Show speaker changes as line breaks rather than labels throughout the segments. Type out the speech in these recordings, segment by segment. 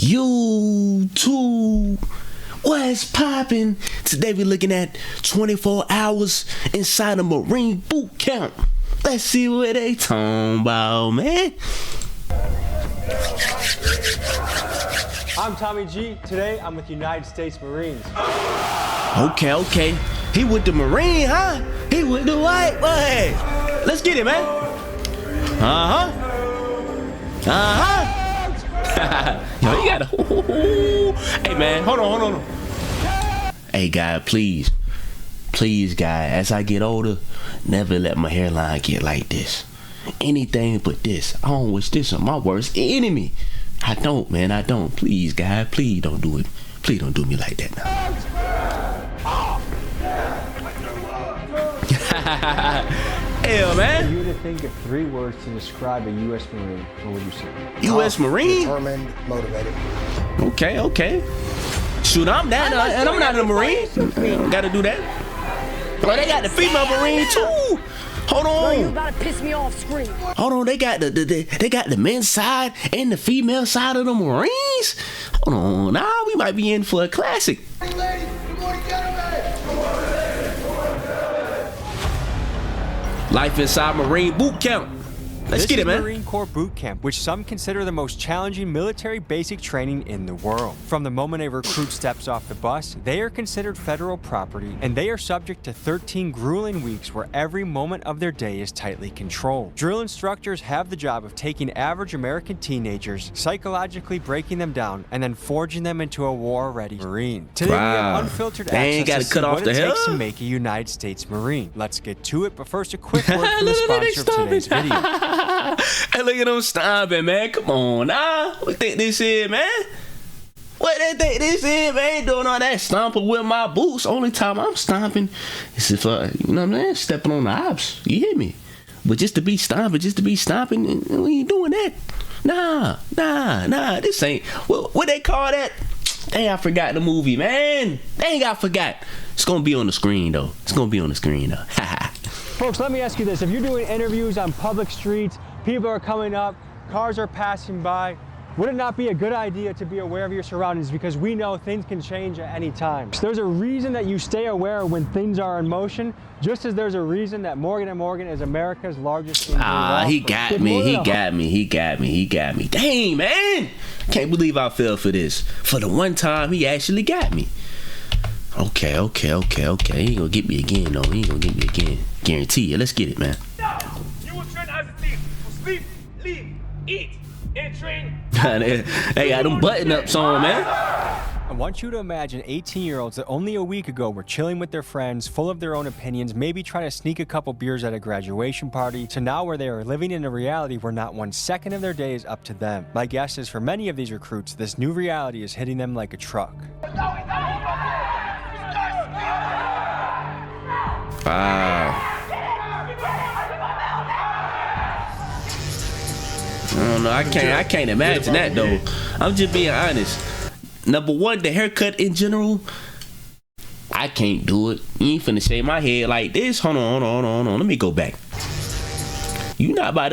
YouTube, what's poppin'? Today we're looking at 24 hours inside a Marine boot camp. Let's see what they talking about, man.
I'm Tommy G. Today I'm with United States Marines.
Okay. He with the Marine, huh? He with the white boy. Let's get it, man. Yo, you gotta. Hey, man, hold on. Hey, guy, please, guy. As I get older, never let my hairline get like this. Anything but this. I don't wish this on my worst enemy. I don't, man. I don't. Please, guy. Please don't do it. Please don't do me like that now. Hell, man.
If you were to think of 3 words to describe a U.S. Marine, what would you say?
U.S. Marine?
Determined, motivated.
Okay. Shoot, I'm that, and I'm not a Marine. Gotta do that. Oh, they got the female Marine too. Hold on.
No, you about to piss me off, scream.
Hold on, they got the men's side and the female side of the Marines. Hold on, now we might be in for a classic.
Hey, ladies, good morning, gentlemen.
Life inside Marine boot camp. Let's get it, man.
This is Marine Corps boot camp, which some consider the most challenging military basic training in the world. From the moment a recruit steps off the bus, they are considered federal property, and they are subject to 13 grueling weeks where every moment of their day is tightly controlled. Drill instructors have the job of taking average American teenagers, psychologically breaking them down, and then forging them into a war-ready Marine. Today we have unfiltered access to what it takes to make a United States Marine. Let's get to it, but first a quick word from the sponsor of today's video.
Hey, look at them stomping, man. Come on, nah. What you think this is, man? What they think this is, man? Doing all that stomping with my boots. Only time I'm stomping is if, you know what I'm saying? Stepping on the ops. You hear me? But just to be stomping, we ain't doing that. Nah. This ain't, what they call that? Dang, I forgot the movie, man. Dang, I forgot. It's gonna be on the screen, though.
Folks, let me ask you this. If you're doing interviews on public streets, people are coming up, cars are passing by, would it not be a good idea to be aware of your surroundings? Because we know things can change at any time. So there's a reason that you stay aware when things are in motion, just as there's a reason that Morgan & Morgan is America's largest injury law firm.
He got me. Dang, man. Can't believe I fell for this. For the one time, he actually got me. Okay. He ain't gonna get me again, though. Guarantee you. Let's get it, man.
No, you will train as a thief. So sleep, leave, eat, and train.
They got them button-ups on, man.
I want you to imagine 18-year-olds that only a week ago were chilling with their friends, full of their own opinions, maybe trying to sneak a couple beers at a graduation party, to now where they are living in a reality where not 1 second of their day is up to them. My guess is for many of these recruits, this new reality is hitting them like a truck.
Wow. I don't know. I can't imagine that, though. I'm just being honest. Number one, the haircut in general, I can't do it. You ain't finna shave my head like this. Hold on. Let me go back. You're not about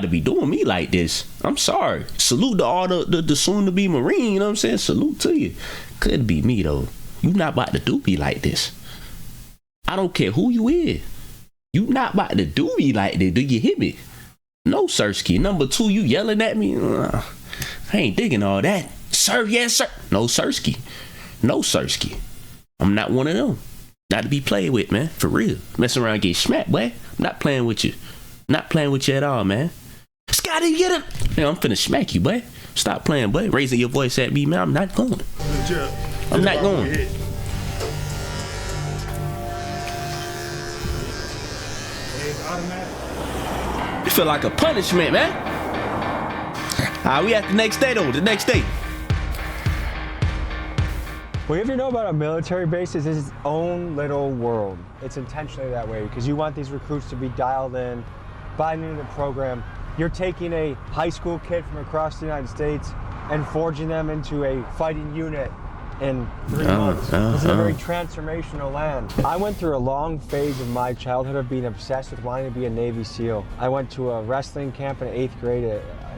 to be doing me like this. I'm sorry. Salute to all the soon-to-be Marine, you know what I'm saying? Salute to you. Could be me, though. You not about to do me like this. I don't care who you is. You not about to do me like this. Do you hear me? No, Sirski. Number 2, you yelling at me? I ain't digging all that. Sir, yes, sir. No, Sirski. I'm not one of them. Not to be played with, man. For real. Mess around and get smacked, boy. I'm not playing with you. Not playing with you at all, man. Scotty, get him. Man, I'm finna smack you, boy. Stop playing, boy. Raising your voice at me, man. I'm not going. I'm not going. You feel like a punishment, man. We at the next day, though.
Well, if you know about a military base, it's its own little world. It's intentionally that way because you want these recruits to be dialed in, buying into the program. You're taking a high school kid from across the United States and forging them into a fighting unit in 3 months. This is a very transformational land. I went through a long phase of my childhood of being obsessed with wanting to be a Navy SEAL. I went to a wrestling camp in 8th grade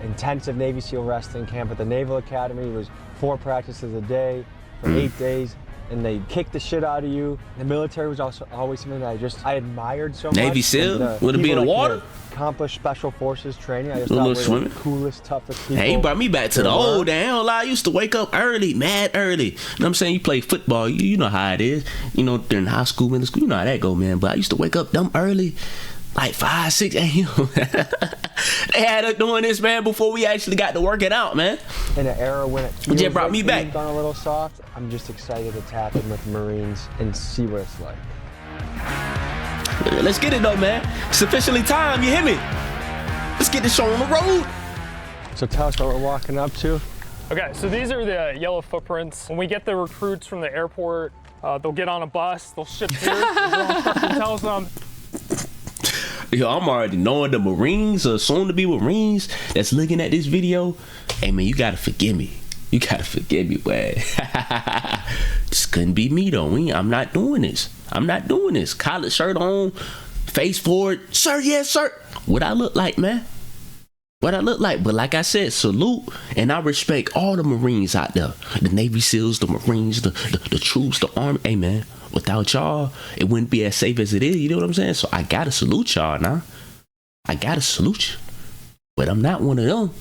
intensive Navy SEAL wrestling camp at the Naval Academy. It was 4 practices a day for 8 days. And they kicked the shit out of you. The military was also always something that I admired so much.
Navy SEAL? Would it be in the water?
Accomplished special forces training. I just
A
thought
little
we were
swimming.
the coolest, toughest people.
Hey, he brought me back to the
there
old
were.
days. I don't lie, I used to wake up early, mad early. You know what I'm saying? You play football, you know how it is. You know, during high school, middle school, you know how that go, man. But I used to wake up dumb early, like 5, 6 a.m. They had us doing this, man, before we actually got to work it out, man.
In an era when it
Just
feels
brought
like
me back.
things gone a little soft, I'm just excited to tap in with Marines and see what it's like.
Let's get it though, man. It's officially time, you hear me? Let's get this show on the road.
So tell us what we're walking up to.
Okay, so these are the yellow footprints. When we get the recruits from the airport, they'll get on a bus, they'll ship here, tells them.
Yo, I'm already knowing the Marines or soon to be Marines that's looking at this video. Hey man, you gotta forgive me. You gotta forgive me, boy. This couldn't be me though. I'm not doing this. I'm not doing this. Collar shirt on, face forward. Sir, yes, sir. What I look like, man? What I look like. But like I said, salute, and I respect all the Marines out there. The Navy SEALs, the Marines, the troops, the Army. Hey man, without y'all, it wouldn't be as safe as it is. You know what I'm saying? So I gotta salute y'all now. I gotta salute you. But I'm not one of them.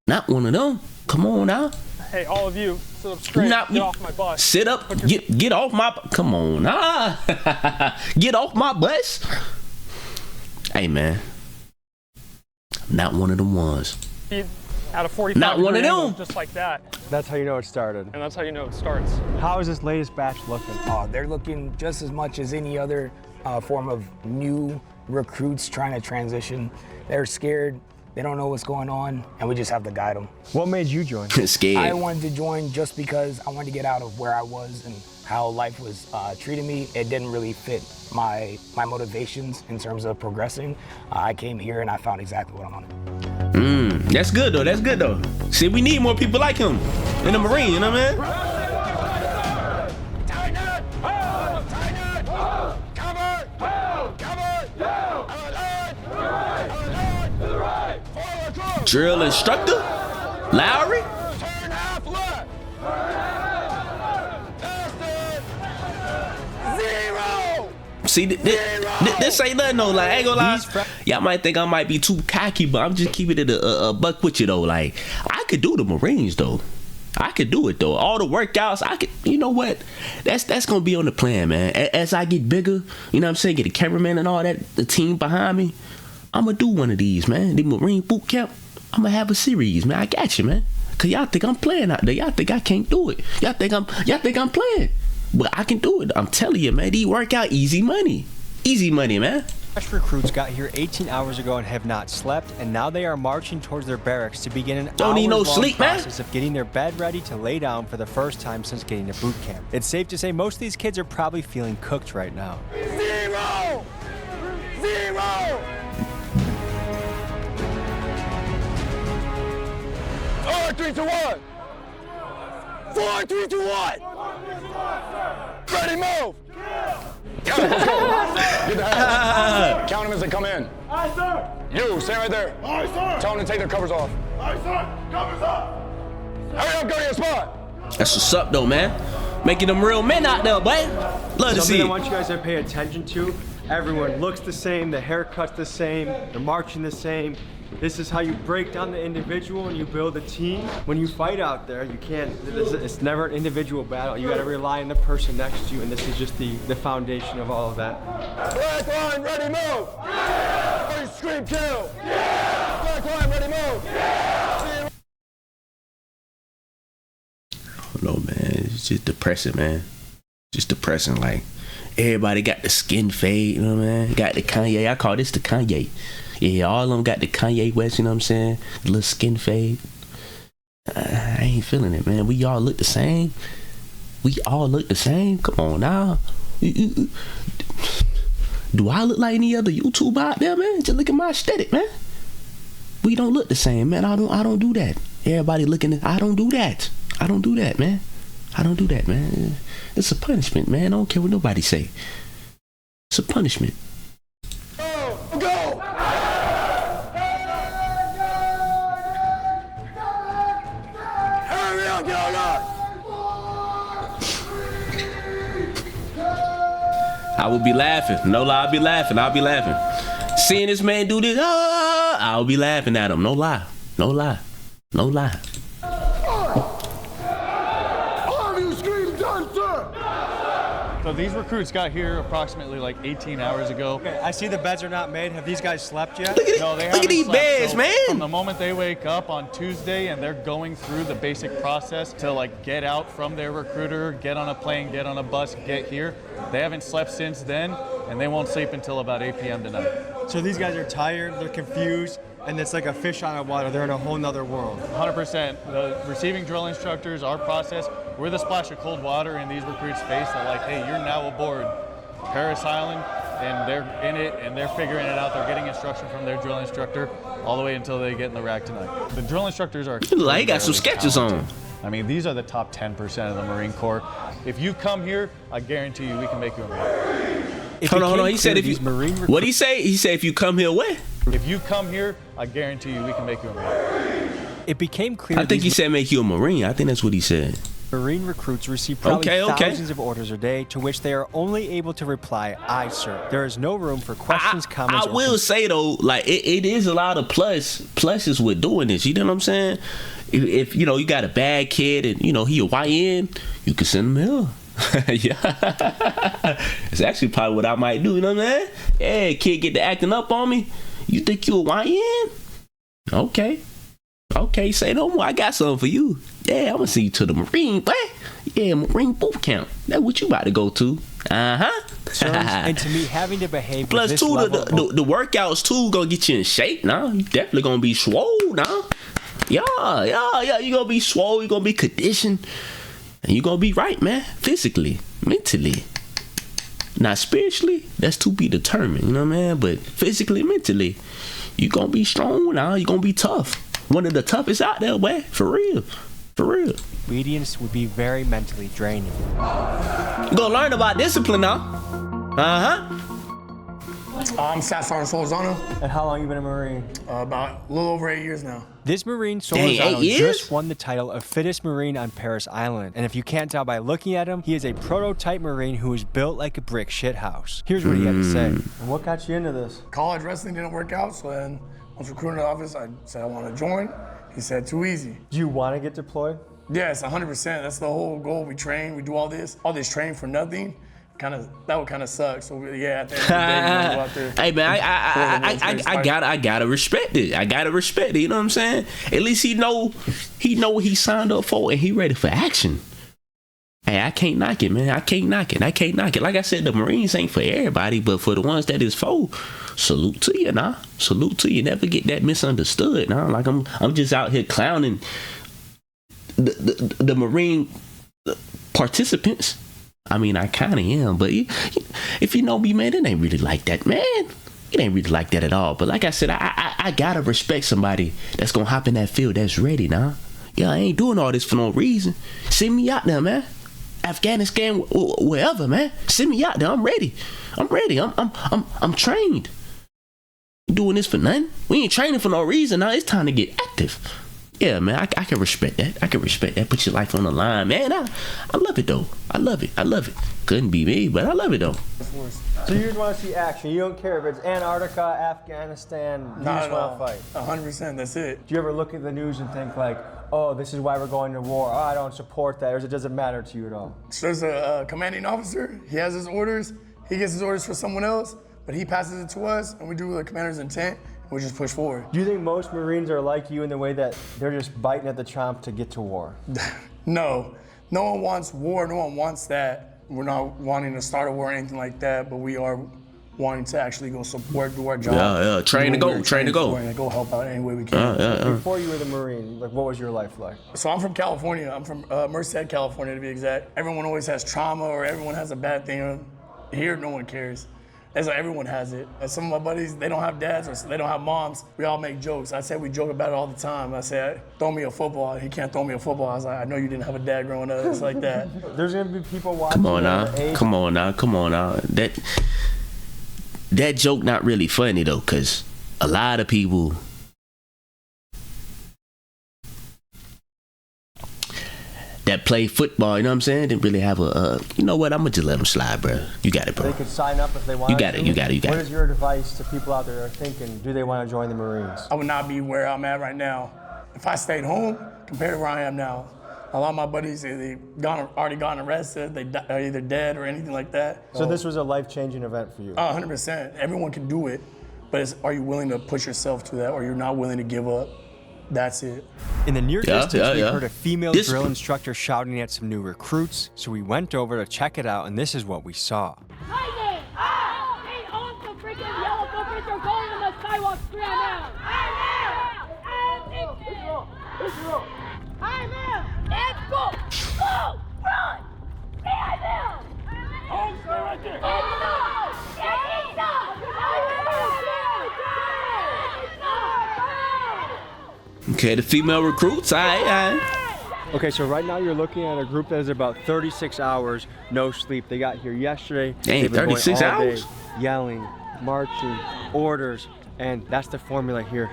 Not one of them. Come on now.
Hey, all of you, sit up straight, get off my bus.
Sit up, get off my, come on, get off my bus. Hey man, not one of them ones.
Out of 45
Not one of them.
just like that.
That's how you know it started.
And that's how you know it starts.
How is this latest batch looking?
They're looking just as much as any other form of new recruits trying to transition. They're scared. They don't know what's going on, and we just have to guide them.
What made you join?
Scared.
I wanted to join just because I wanted to get out of where I was and how life was treating me. It didn't really fit my motivations in terms of progressing. I came here and I found exactly what I wanted.
That's good though. That's good though. See, we need more people like him in the Marine. You know what I mean? Drill instructor, Lowry.
Turn half left. Zero.
See, this ain't nothing though. Like, I ain't gonna lie. Y'all might think I might be too cocky, but I'm just keeping it a buck with you though. Like, I could do the Marines though. I could do it though. All the workouts, I could. You know what? That's gonna be on the plan, man. As I get bigger, you know what I'm saying, get a cameraman and all that, the team behind me, I'm gonna do one of these, man. The Marine boot camp. I'm gonna have a series, man. I got you, man. Cause y'all think I'm playing out there. Y'all think I can't do it. Y'all think I'm playing. But I can do it. I'm telling you, man. These workout easy money. Easy money, man.
Fresh recruits got here 18 hours ago and have not slept, and now they are marching towards their barracks to begin an
Don't need no
hours-long
sleep, man.
process of getting their bed ready to lay down for the first time since getting to boot camp. It's safe to say most of these kids are probably feeling cooked right now.
Zero. Zero. 4, 3, 2, 1. 4, 3, 2, 1. Ready, move. Count him, let's go. Get the hands. Count him as they come in.
Aye, sir.
You, stand right there.
Aye, sir.
Tell them to take their covers off.
Aye, sir. Covers up.
Hurry up, go to your spot.
That's what's up, though, man. Making them real men out there, boy. Love to see
Something I
it.
want you guys to pay attention to. Everyone looks the same, the haircut's the same, they're marching the same. This is how you break down the individual and you build a team. When you fight out there, you can't, it's never an individual battle. You gotta rely on the person next to you, and this is just the foundation of all of that.
Black line, ready, move. Yeah. Scream, kill. Yeah. Black line, ready, move. Yeah.
I don't know, man. It's just depressing, man. Just depressing. Like, everybody got the skin fade, you know what I mean? Got the Kanye. I call this the Kanye. Yeah, all of them got the Kanye West, you know what I'm saying? The little skin fade. I ain't feeling it, man. We all look the same. We all look the same. Come on now. Do I look like any other YouTuber out there, man? Just look at my aesthetic, man. We don't look the same, man. I don't do that. Everybody looking at, I don't do that. I don't do that, man. I don't do that, man. It's a punishment, man. I don't care what nobody say. It's a punishment.
Go!
on, get on guard.
I would be laughing. No lie, I'll be laughing. I'll be laughing. Seeing this man do this, I'll be laughing at him. No lie. No lie. No lie.
So these recruits got here approximately like 18 hours ago.
Okay, I see the beds are not made. Have these guys slept yet?
Look at it.
No, they
Look at these
haven't slept.
beds,
So
man.
From the moment they wake up on Tuesday and they're going through the basic process to like get out from their recruiter, get on a plane, get on a bus, get here, they haven't slept since then, and they won't sleep until about 8 p.m. tonight.
So these guys are tired, they're confused, and it's like a fish out of water. They're in a whole nother world.
100%. The receiving drill instructors, our process, we're the splash of cold water in these recruits' face that like, hey, you're now aboard Paris Island, and they're in it, and they're figuring it out. They're getting instruction from their drill instructor all the way until they get in the rack tonight. The drill instructors are
Like, he got some sketches
talented.
on.
I mean, these are the top 10% of the Marine Corps. If you come here, I guarantee you we can make you a Marine.
Hold on. He said if you. What'd he say? He said if you come here, what?
If you come here, I guarantee you we can make you a Marine.
It became clear
I think he said make you a Marine. I think that's what he said.
Marine recruits receive probably
Okay.
thousands of orders a day, to which they are only able to reply, "Aye, sir." There is no room for questions, comments,
I will say though, like it is a lot of pluses with doing this. You know what I'm saying? If you know you got a bad kid and you know he a YN, you can send him here. Yeah, it's actually probably what I might do. You know what I'm saying? Hey, kid, get to acting up on me. You think you a YN? Okay, say no more. I got something for you. Yeah, I'm gonna send you to the Marine. What? Yeah, Marine bootcamp. That's what you about to go to.
and to me, having to behave.
Plus,
with this
too,
level
the workouts too gonna get you in shape. Now you definitely gonna be swole. Now, yeah. You gonna be swole. You gonna be conditioned, and you gonna be right, man. Physically, mentally, not spiritually. That's to be determined. You know what I mean? But physically, mentally, you gonna be strong. Now you gonna be tough. One of the toughest out there, boy. For real.
obedience would be very mentally draining.
You gonna learn about discipline now.
I'm Staff Sergeant Solzano.
And how long you been a Marine?
About a little over 8 years now.
This Marine,
Dang, 8
Solzano,
years?
just won the title of fittest Marine on Paris Island. And if you can't tell by looking at him, he is a prototype Marine who is built like a brick shithouse. Here's what he had to say. And what got you into this?
College wrestling didn't work out, so then I was recruited in the office. I said I want to join. He said, too easy.
Do you want to get deployed?
Yes, 100%. That's the whole goal. We train, we do all this training for nothing. That would kind of suck. So yeah, at the end of the day, we wanna go out there.
Hey man, I gotta respect it. I gotta respect it. You know what I'm saying? At least he know what he signed up for and he ready for action. Hey, I can't knock it, man. I can't knock it. Like I said, the Marines ain't for everybody, but for the ones that is for, salute to you, nah. Salute to you. Never get that misunderstood, nah. Like I'm just out here clowning the Marine participants. I mean, I kind of am, but if you know me, man, it ain't really like that, man. It ain't really like that at all. But like I said, I gotta respect somebody that's gonna hop in that field that's ready, nah. Yeah, I ain't doing all this for no reason. Send me out there, man. Afghanistan, wherever, man. Send me out there. I'm ready. I'm trained. Doing this for nothing. We ain't training for no reason. Now it's time to get active. Yeah, man, I can respect that. Put your life on the line, man. I love it, though. I love it. Couldn't be me, but I love it, though.
So you just want to see action. You don't care if it's Antarctica, Afghanistan, you just want to fight.
100%, that's it.
Do you ever look at the news and think like, oh, this is why we're going to war. Oh, I don't support that. Or does it matter to you at all?
So there's a commanding officer. He has his orders. He gets his orders for someone else, but he passes it to us, and we do the commander's intent. We just push forward.
Do you think most Marines are like you in the way that they're just biting at the chomp to get to war?
No. No one wants war. No one wants that. We're not wanting to start a war or anything like that, but we are wanting to actually go support, do our job.
Yeah. Train to go.
And go help out any way we can.
Before you were the Marine, like, what was your life like?
So I'm from California. I'm from Merced, California, to be exact. Everyone always has trauma or everyone has a bad thing. Here, no one cares. It's like everyone has it. And some of my buddies, they don't have dads or they don't have moms. We all make jokes. I said we joke about it all the time. I said, throw me a football. He can't throw me a football. I was like, I know you didn't have a dad growing up. It's like that.
There's gonna be people watching.
Come on now. That joke not really funny though, cause a lot of people. that play football, you know what I'm saying? Didn't really have you know what? I'm gonna just let them slide, bro. You got it, bro.
They could sign up if they want.
You got it.
What is your advice to people out there that are thinking, do they want to join the Marines?
I would not be where I'm at right now if I stayed home compared to where I am now. A lot of my buddies, they've already gotten arrested, they are either dead or anything like that.
So this was a life-changing event for you?
100%. Everyone can do it, but are you willing to push yourself to that, or you're not willing to give up? That's it.
In the near distance, we heard a female drill instructor shouting at some new recruits, so we went over to check it out, and this is what we saw.
Hey, on the freaking yellow footprints are going on the sidewalk straight now. Let's go! Go! Run! Stay there!
Home, stay right there!
Okay, the female recruits, all right.
Okay, so right now you're looking at a group that is about 36 hours, no sleep. They got here yesterday.
Dang, 36 hours?
Yelling, marching, orders, and that's the formula here.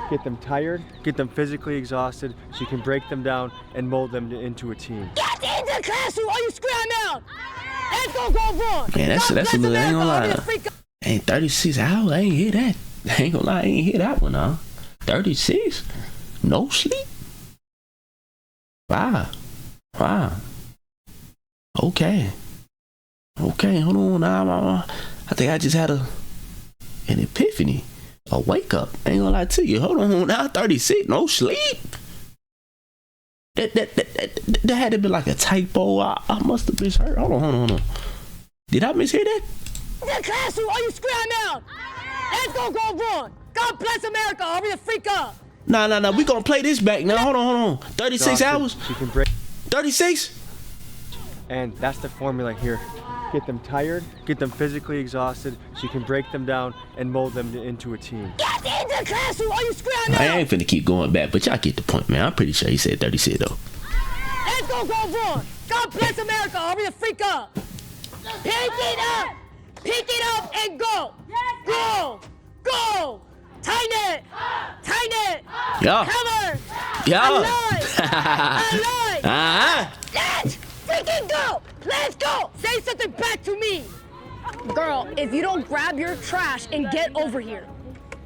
Get them tired, get them physically exhausted, so you can break them down and mold them into a team.
Get into the classroom or you scram out! Let's go run!
Man, that's a little, I ain't gonna lie. Ain't 36 hours, I ain't hear that. I ain't gonna lie, I ain't hear that one, huh? 36? No sleep? Wow. Okay, hold on now. I think I just had an epiphany. A wake up. I ain't gonna lie to you. Hold on now. 36. No sleep. That had to be like a typo. I must have misheard. Hold on. Did I mishear that?
The classroom, are you scram out? Let's go run. God bless America. Are we a freak up?
Nah. We gonna play this back now. Hold on. 36 hours.
You can break
36.
And that's the formula here. Get them tired, get them physically exhausted, so you can break them down and mold them into a team.
Get into the classroom, are you scram out?
I ain't finna keep going back, but y'all get the point, man. I'm pretty sure he said 36 though.
Let's go run. God bless America. Are we a freak up? Pick it up and go. Go. Tighten it.
Yeah.
Cover.
Yeah.
Alive. Let's freaking go. Let's go. Say something back to me. Girl, if you don't grab your trash and get over here.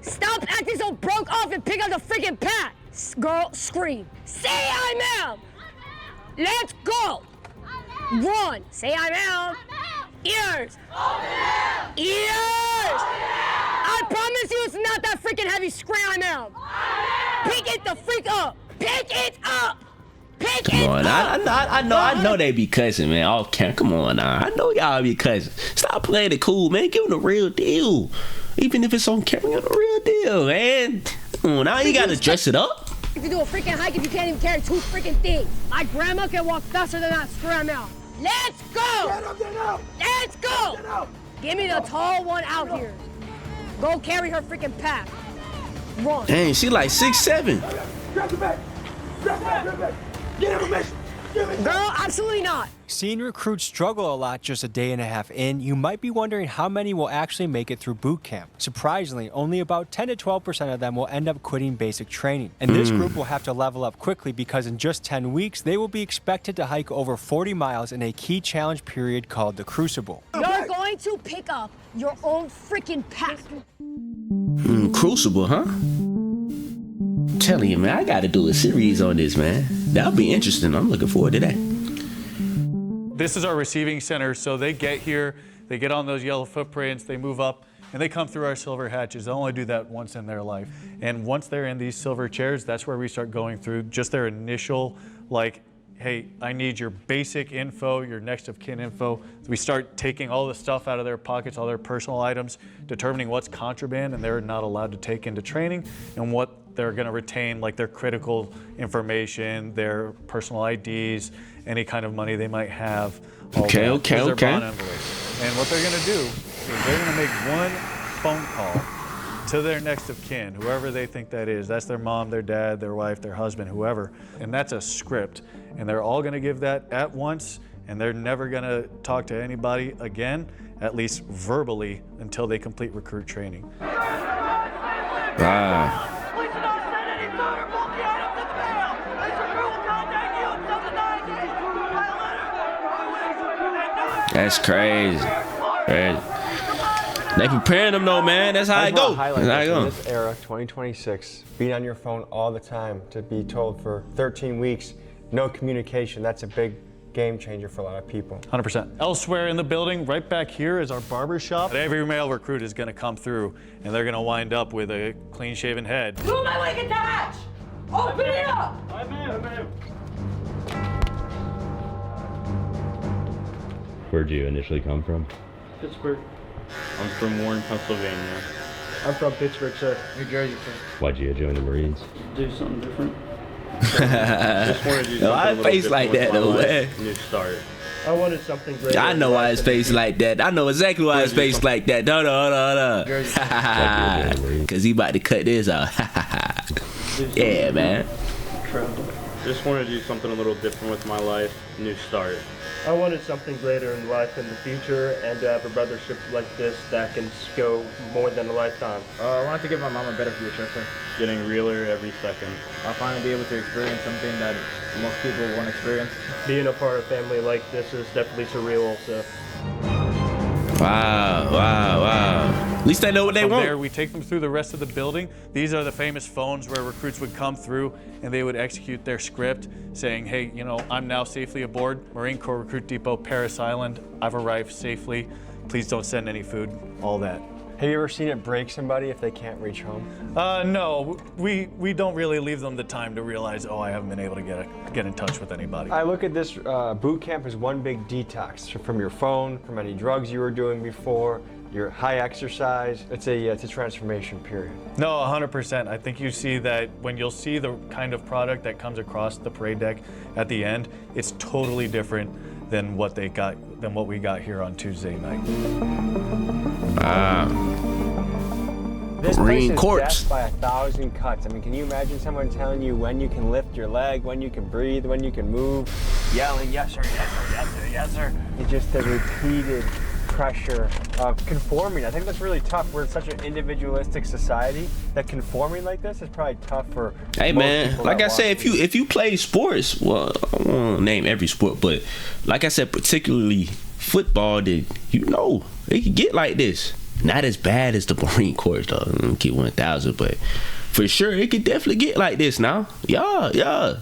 Stop acting so broke off and pick up the freaking pad. Girl, scream. Say I'm out. Let's go. Run. Say I'm out. Ears. I promise you it's not that freaking heavy. Scram out. Pick it the freak up. Pick it up.
Come on, I know they be cussing, man. Off camera. Come on now. I know y'all be cussing. Stop playing it cool, man. Give them the real deal. Even if it's on camera, give them the real deal, man. Come on, now you gotta dress it up.
You can do a freaking hike if you can't even carry 2 freaking things. My grandma can walk faster than that. Scram out. Let's go. Let's go. Give me the tall one out here. Go carry her freaking pack. Run.
Dang, she like 6'7".
Grab the bag. Get information.
Girl, absolutely not.
Seeing recruits struggle a lot just a day and a half in, you might be wondering how many will actually make it through boot camp. Surprisingly, only about 10 to 12% of them will end up quitting basic training. And this group will have to level up quickly because in just 10 weeks, they will be expected to hike over 40 miles in a key challenge period called the Crucible.
You're going to pick up your own freaking pack.
Crucible, huh? I'm telling you, man, I gotta do a series on this, man. That'll be interesting. I'm looking forward to that.
This is our receiving center, so they get here, they get on those yellow footprints, they move up, and they come through our silver hatches. They'll only do that once in their life. And once they're in these silver chairs, that's where we start going through just their initial, like, hey, I need your basic info, your next of kin info. So we start taking all the stuff out of their pockets, all their personal items, determining what's contraband and they're not allowed to take into training, and what they're gonna retain, like their critical information, their personal IDs, any kind of money they might have.
Okay.
Their bond envelopes. And what they're gonna do is they're gonna make one phone call to their next of kin, whoever they think that is. That's their mom, their dad, their wife, their husband, whoever. And that's a script. And they're all gonna give that at once, and they're never gonna talk to anybody again, at least verbally, until they complete recruit training.
Wow. That's crazy. Crazy. They preparing them though, man. That's how it go. That's how it go.
In this era, 2026, being on your phone all the time, to be told for 13 weeks, no communication, that's a big game changer for a lot of people.
100%. Elsewhere in the building, right back here, is our barber shop. Every male recruit is going to come through, and they're going to wind up with a clean-shaven head.
Do my leg attach! Open it up!
Where'd you initially come from?
Pittsburgh. I'm from Warren, Pennsylvania.
I'm from Pittsburgh, sir. New Jersey, sir.
Why'd you join the Marines?
Do something different. Just wanted to do
No, I face like that though, man.
New start.
I wanted something great.
I know why his face like that. I know exactly why his face like that. No. Cause he about to cut this out. Yeah, man.
Travel. Just wanted to do something a little different with my life. New start.
I wanted something greater in life in the future, and to have a brothership like this that can go more than a lifetime.
I wanted to give my mom a better future, sir.
Getting realer every second.
I'll finally be able to experience something that most people won't experience.
Being a part of a family like this is definitely surreal also.
Wow. At least they know what they want.
There, we take them through the rest of the building. These are the famous phones where recruits would come through and they would execute their script saying, hey, you know, I'm now safely aboard Marine Corps Recruit Depot, Parris Island. I've arrived safely. Please don't send any food, all that.
Have you ever seen it break somebody if they can't reach home?
No, we don't really leave them the time to realize, oh, I haven't been able to get in touch with anybody.
I look at this boot camp as one big detox from your phone, from any drugs you were doing before, your high exercise. It's a transformation period.
No, 100%. I think you see that when you'll see the kind of product that comes across the parade deck at the end, it's totally different than what we got here on Tuesday night.
This
Marine
place
Corps.
is death by 1,000 cuts. I mean, can you imagine someone telling you when you can lift your leg, when you can breathe, when you can move, yelling, yes sir, yes sir, yes sir, yes sir. It's just the repeated pressure of conforming. I think that's really tough. We're in such an individualistic society that conforming like this is probably tough for
Hey
most
man,
people
like
that
I said,
watch
if you play sports, well, I won't name every sport, but like I said, particularly football, then you know it can get like this. Not as bad as the Marine Corps though. I don't get 1,000, but for sure it could definitely get like this now. Yeah.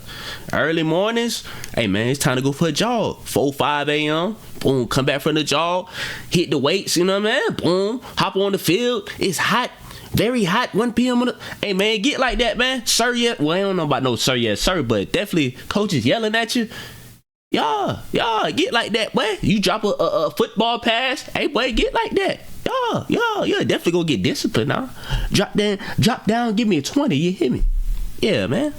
Early mornings, hey man, it's time to go for a jog. 4-5 a.m. Boom, come back from the jog, hit the weights. You know what I mean? Boom, hop on the field. It's hot. Very hot, 1 p.m. Hey man, get like that, man. Sir, yeah. Well, I don't know about no sir, yes, sir, but definitely coaches yelling at you. Yeah, get like that, boy. You drop a football pass, hey boy, get like that. Yeah, definitely gonna get disciplined now. Drop down, give me a 20, you hear me? Yeah, man.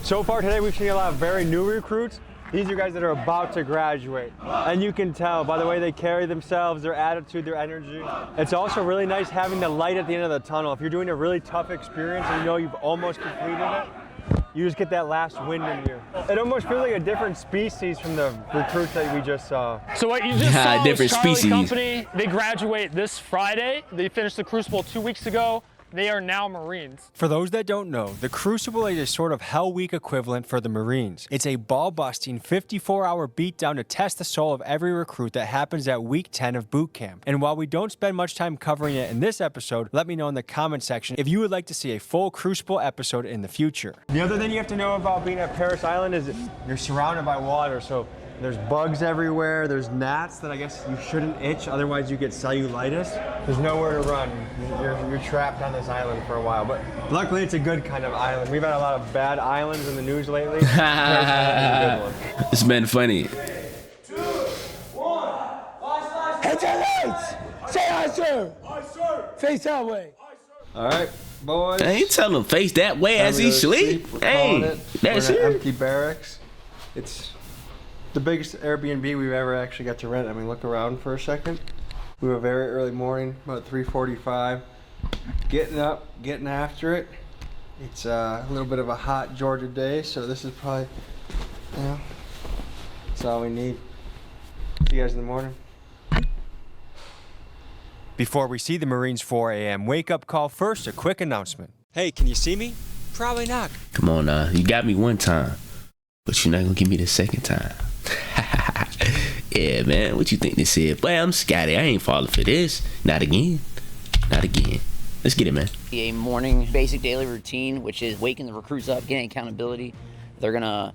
So far today, we've seen a lot of very new recruits. These are guys that are about to graduate. And you can tell by the way they carry themselves, their attitude, their energy. It's also really nice having the light at the end of the tunnel. If you're doing a really tough experience and you know you've almost completed it, you just get that last wind in you. It almost feels like a different species from the recruits that we just saw.
So what you just saw
different
was Charlie
species.
Company. They graduate this Friday. They finished the Crucible 2 weeks ago. They are now Marines.
For those that don't know, the Crucible is a sort of Hell Week equivalent for the Marines. It's a ball-busting 54-hour beatdown to test the soul of every recruit that happens at week 10 of boot camp. And while we don't spend much time covering it in this episode, let me know in the comment section if you would like to see a full Crucible episode in the future. The other thing you have to know about being at Parris Island is that you're surrounded by water, so there's bugs everywhere, there's gnats that I guess you shouldn't itch, otherwise you get cellulitis. There's nowhere to run. You're trapped on this island for a while, but luckily it's a good kind of island. We've had a lot of bad islands in the news lately.
It's been funny.
2, 1, head to lights! Say aye, sir! Aye, sir! Face that way!
All right, boys.
I ain't telling him face that way as he sleep. Hey, that's it.
Empty barracks. It's the biggest Airbnb we've ever actually got to rent. I mean, look around for a second. We were very early morning, about 3:45. Getting up, getting after it. It's a little bit of a hot Georgia day, so this is probably, that's all we need. See you guys in the morning. Before we see the Marines 4 a.m. wake-up call, first a quick announcement. Hey, can you see me? Probably not.
Come on now, you got me one time, but you're not gonna give me the second time. Yeah, man. What you think this is? Boy, I'm Scotty. I ain't falling for this. Not again. Not again. Let's get it, man.
A morning basic daily routine, which is waking the recruits up, getting accountability. They're gonna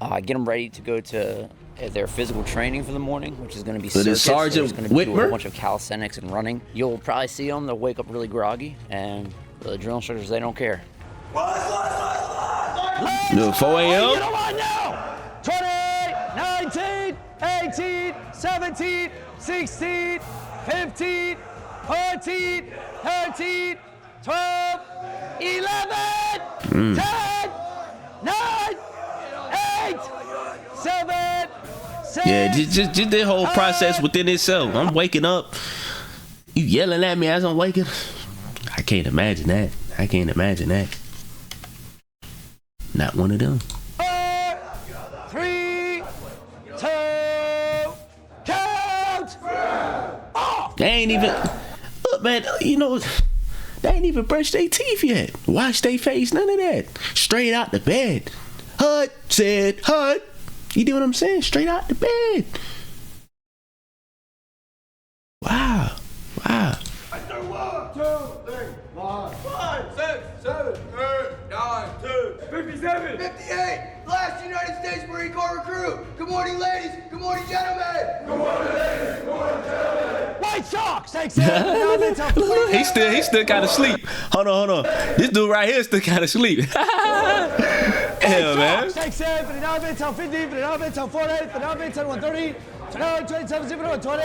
get them ready to go to their physical training for the morning, which is going to be circuits.
Sergeant
so going to do a bunch of calisthenics and running. You'll probably see them. They'll wake up really groggy, and the drill instructors, they don't care.
4 a.m.
20, 19, 18, 17, 16, 15, 14, 13, 12, 11, 10, 9, 8, 7, 6.
Yeah, just the whole process within itself. I'm waking up. You yelling at me as I'm waking. I can't imagine that. I can't imagine that. Not one of them.
4, 3, 2, count. Oh.
They ain't even. Look, man. You know, they ain't even brushed their teeth yet. Wash their face. None of that. Straight out the bed. HUD said HUD. You know what I'm saying? Straight out the bed. Wow. Wow.
1, 2, 3, 4, 5, 6, 7, 8, 9, 10, 57, 58. Last United States Marine Corps recruit. Good morning, ladies. Good morning, gentlemen. Good morning, ladies. Good morning, gentlemen. White Sox. Thanks,
He still kind of sleep. Hold on. This dude right here still kind of sleep. Hell, man.
6, 7, 59, 10, 50, 59, 10, 40, 59, 10, 130, 29, 27, 0, 20,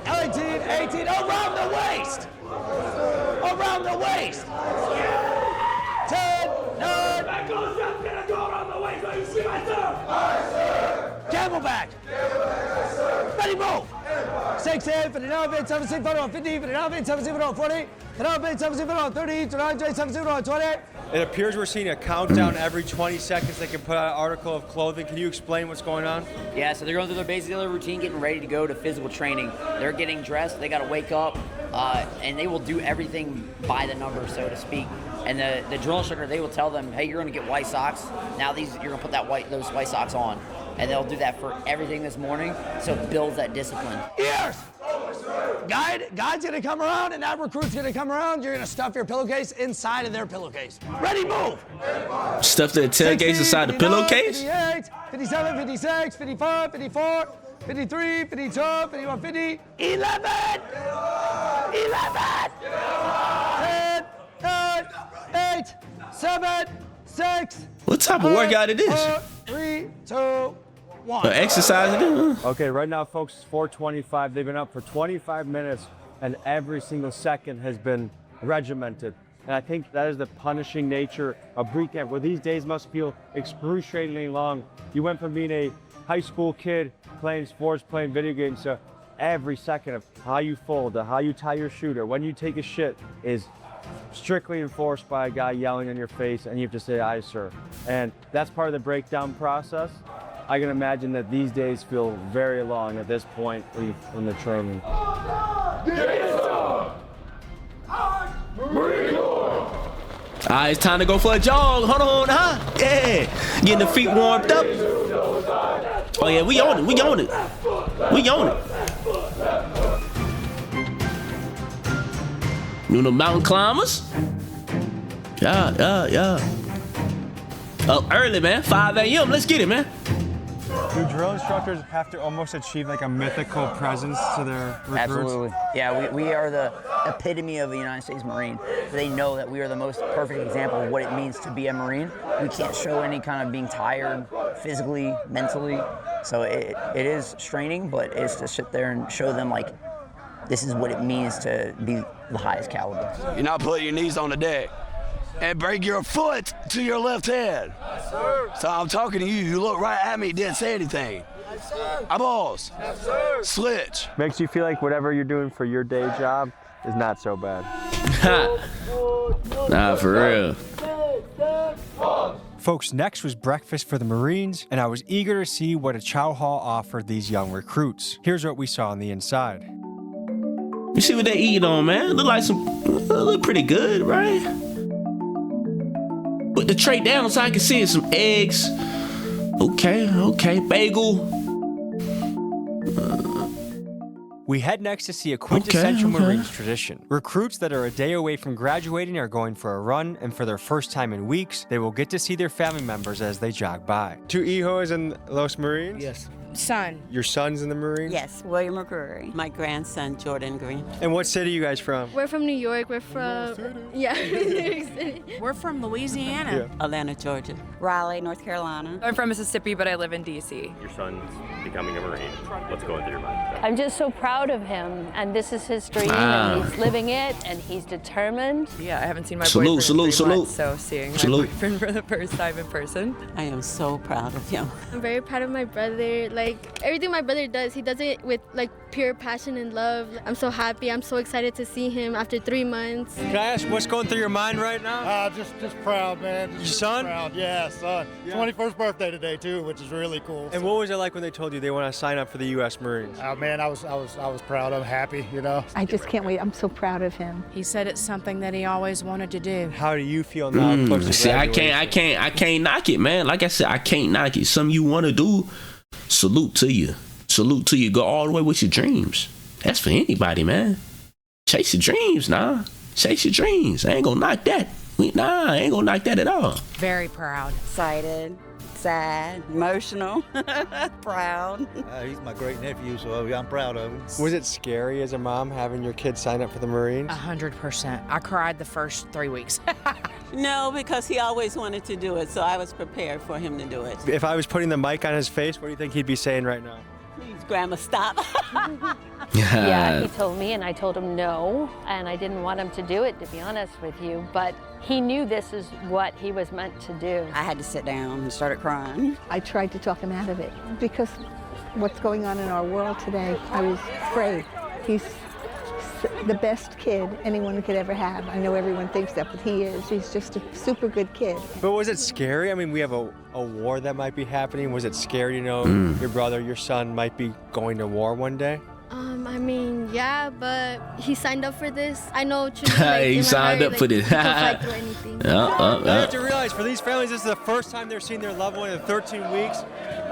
19, 18, around the waist. Around the waist. 10, 9. That goes up, gonna go around the waist. You see my sir? Aye, sir. Camelback. Yes, sir. Ready, move. 6, 7, 59, 7, 6, 50, 59, 7, 0, 40, 59, 7, 0, 30, 29, 27, 0, 20.
It appears we're seeing a countdown every 20 seconds. They can put out an article of clothing. Can you explain what's going on?
Yeah, so they're going through their basic daily routine, getting ready to go to physical training. They're getting dressed. They got to wake up, and they will do everything by the number, so to speak. And the drill instructor, they will tell them, hey, you're going to get white socks. Now you're going to put those white socks on. And they'll do that for everything this morning, so it builds that discipline.
Ears! Guide's gonna come around, and that recruit's gonna come around. You're gonna stuff your pillowcase inside of their pillowcase. Ready, move!
Stuff the tailgate inside the pillowcase?
58, 57, 56, 55, 54, 53, 52, 51, 50, 11! 11! 10, 9, 8, 7, 6.
What type of workout it is?
4, 3, 2, 1.
Exercise it in?
Okay, right now, folks, it's 4:25. They've been up for 25 minutes, and every single second has been regimented. And I think that is the punishing nature of boot camp, where these days must feel excruciatingly long. You went from being a high school kid playing sports, playing video games, to every second of how you fold, to how you tie your shoe, or when you take a shit is strictly enforced by a guy yelling in your face, and you have to say, aye, sir. And that's part of the breakdown process. I can imagine that these days feel very long at this point in the training.
It's time to go for a jog. Hold on, huh? Yeah. Getting the feet warmed up. Oh, yeah, we on it. We on it. We on it. You know, mountain climbers? Yeah. Up early, man. 5 a.m. Let's get it, man.
Do drill instructors have to almost achieve like a mythical presence to their recruits?
Absolutely. Yeah, we are the epitome of a United States Marine. They know that we are the most perfect example of what it means to be a Marine. We can't show any kind of being tired physically, mentally. So it is straining, but it's to sit there and show them like this is what it means to be the highest caliber.
You're not putting your knees on the deck and bring your foot to your left hand. Yes, sir. So I'm talking to you. You look right at me, didn't say anything. Yes, sir. Eyeballs. Yes, sir. Switch.
Makes you feel like whatever you're doing for your day job is not so bad.
Nah, for real.
Folks, next was breakfast for the Marines, and I was eager to see what a chow hall offered these young recruits. Here's what we saw on the inside.
You see what they eating on, man? Look pretty good, right? Put the tray down so I can see it. Some eggs. Okay. Bagel.
We head next to see a quintessential Marines tradition. Recruits that are a day away from graduating are going for a run, and for their first time in weeks, they will get to see their family members as they jog by. Two hijos in Los Marines?
Yes.
Son.
Your son's in the Marines?
Yes, William McCrory. My grandson, Jordan Green.
And what city are you guys from?
We're from New York. We're from... Yeah, New York City.
We're from Louisiana. Atlanta, Georgia. Raleigh, North Carolina.
I'm from Mississippi, but I live in D.C.
Your son's becoming a Marine. What's going through your mind?
I'm just so proud of him, and this is his dream, and he's living it, and he's determined.
Yeah, I haven't seen my boyfriend in 3 months, so seeing my boyfriend for the first time in person.
I am so proud of him.
I'm very proud of my brother. Like, everything my brother does, he does it with, like, pure passion and love. I'm so happy. I'm so excited to see him after 3 months.
Can I ask what's going through your mind right now?
Just proud, man.
Your son?
Proud. Yeah, son. 21st birthday today too, which is really cool.
And what was it like when they told you they want to sign up for the U.S. Marines?
Oh man, I was proud. I'm happy, you know.
I just can't wait. I'm so proud of him.
He said it's something that he always wanted to do.
How do you feel now? Close to
see, I can't knock it, man. Like I said, I can't knock it. Something you want to do, salute to you. Salute to you. Go all the way with your dreams. That's for anybody, man. Chase your dreams, nah. Chase your dreams. I ain't gonna knock that. I ain't gonna knock that at all.
Very proud. Excited, sad, emotional, proud.
He's my great nephew, so I'm proud of him.
Was it scary as a mom having your kid sign up for the Marines?
100%. I cried the first 3 weeks. No, because he always wanted to do it, so I was prepared for him to do it.
If I was putting the mic on his face, what do you think he'd be saying right now?
Please, Grandma, stop.
Yeah, he told me, and I told him no, and I didn't want him to do it, to be honest with you, but he knew this is what he was meant to do.
I had to sit down and started crying.
I tried to talk him out of it because what's going on in our world today, I was afraid. He's the best kid anyone could ever have. I know everyone thinks that, but he is. He's just a super good kid.
But was it scary? I mean, we have a war that might be happening. Was it scary to know your brother, your son might be going to war one day?
I mean, yeah, but he signed up for this. I know.
He signed up for this.
He can fight through anything.
You have to realize, for these families, this is the first time they're seeing their loved one in 13 weeks.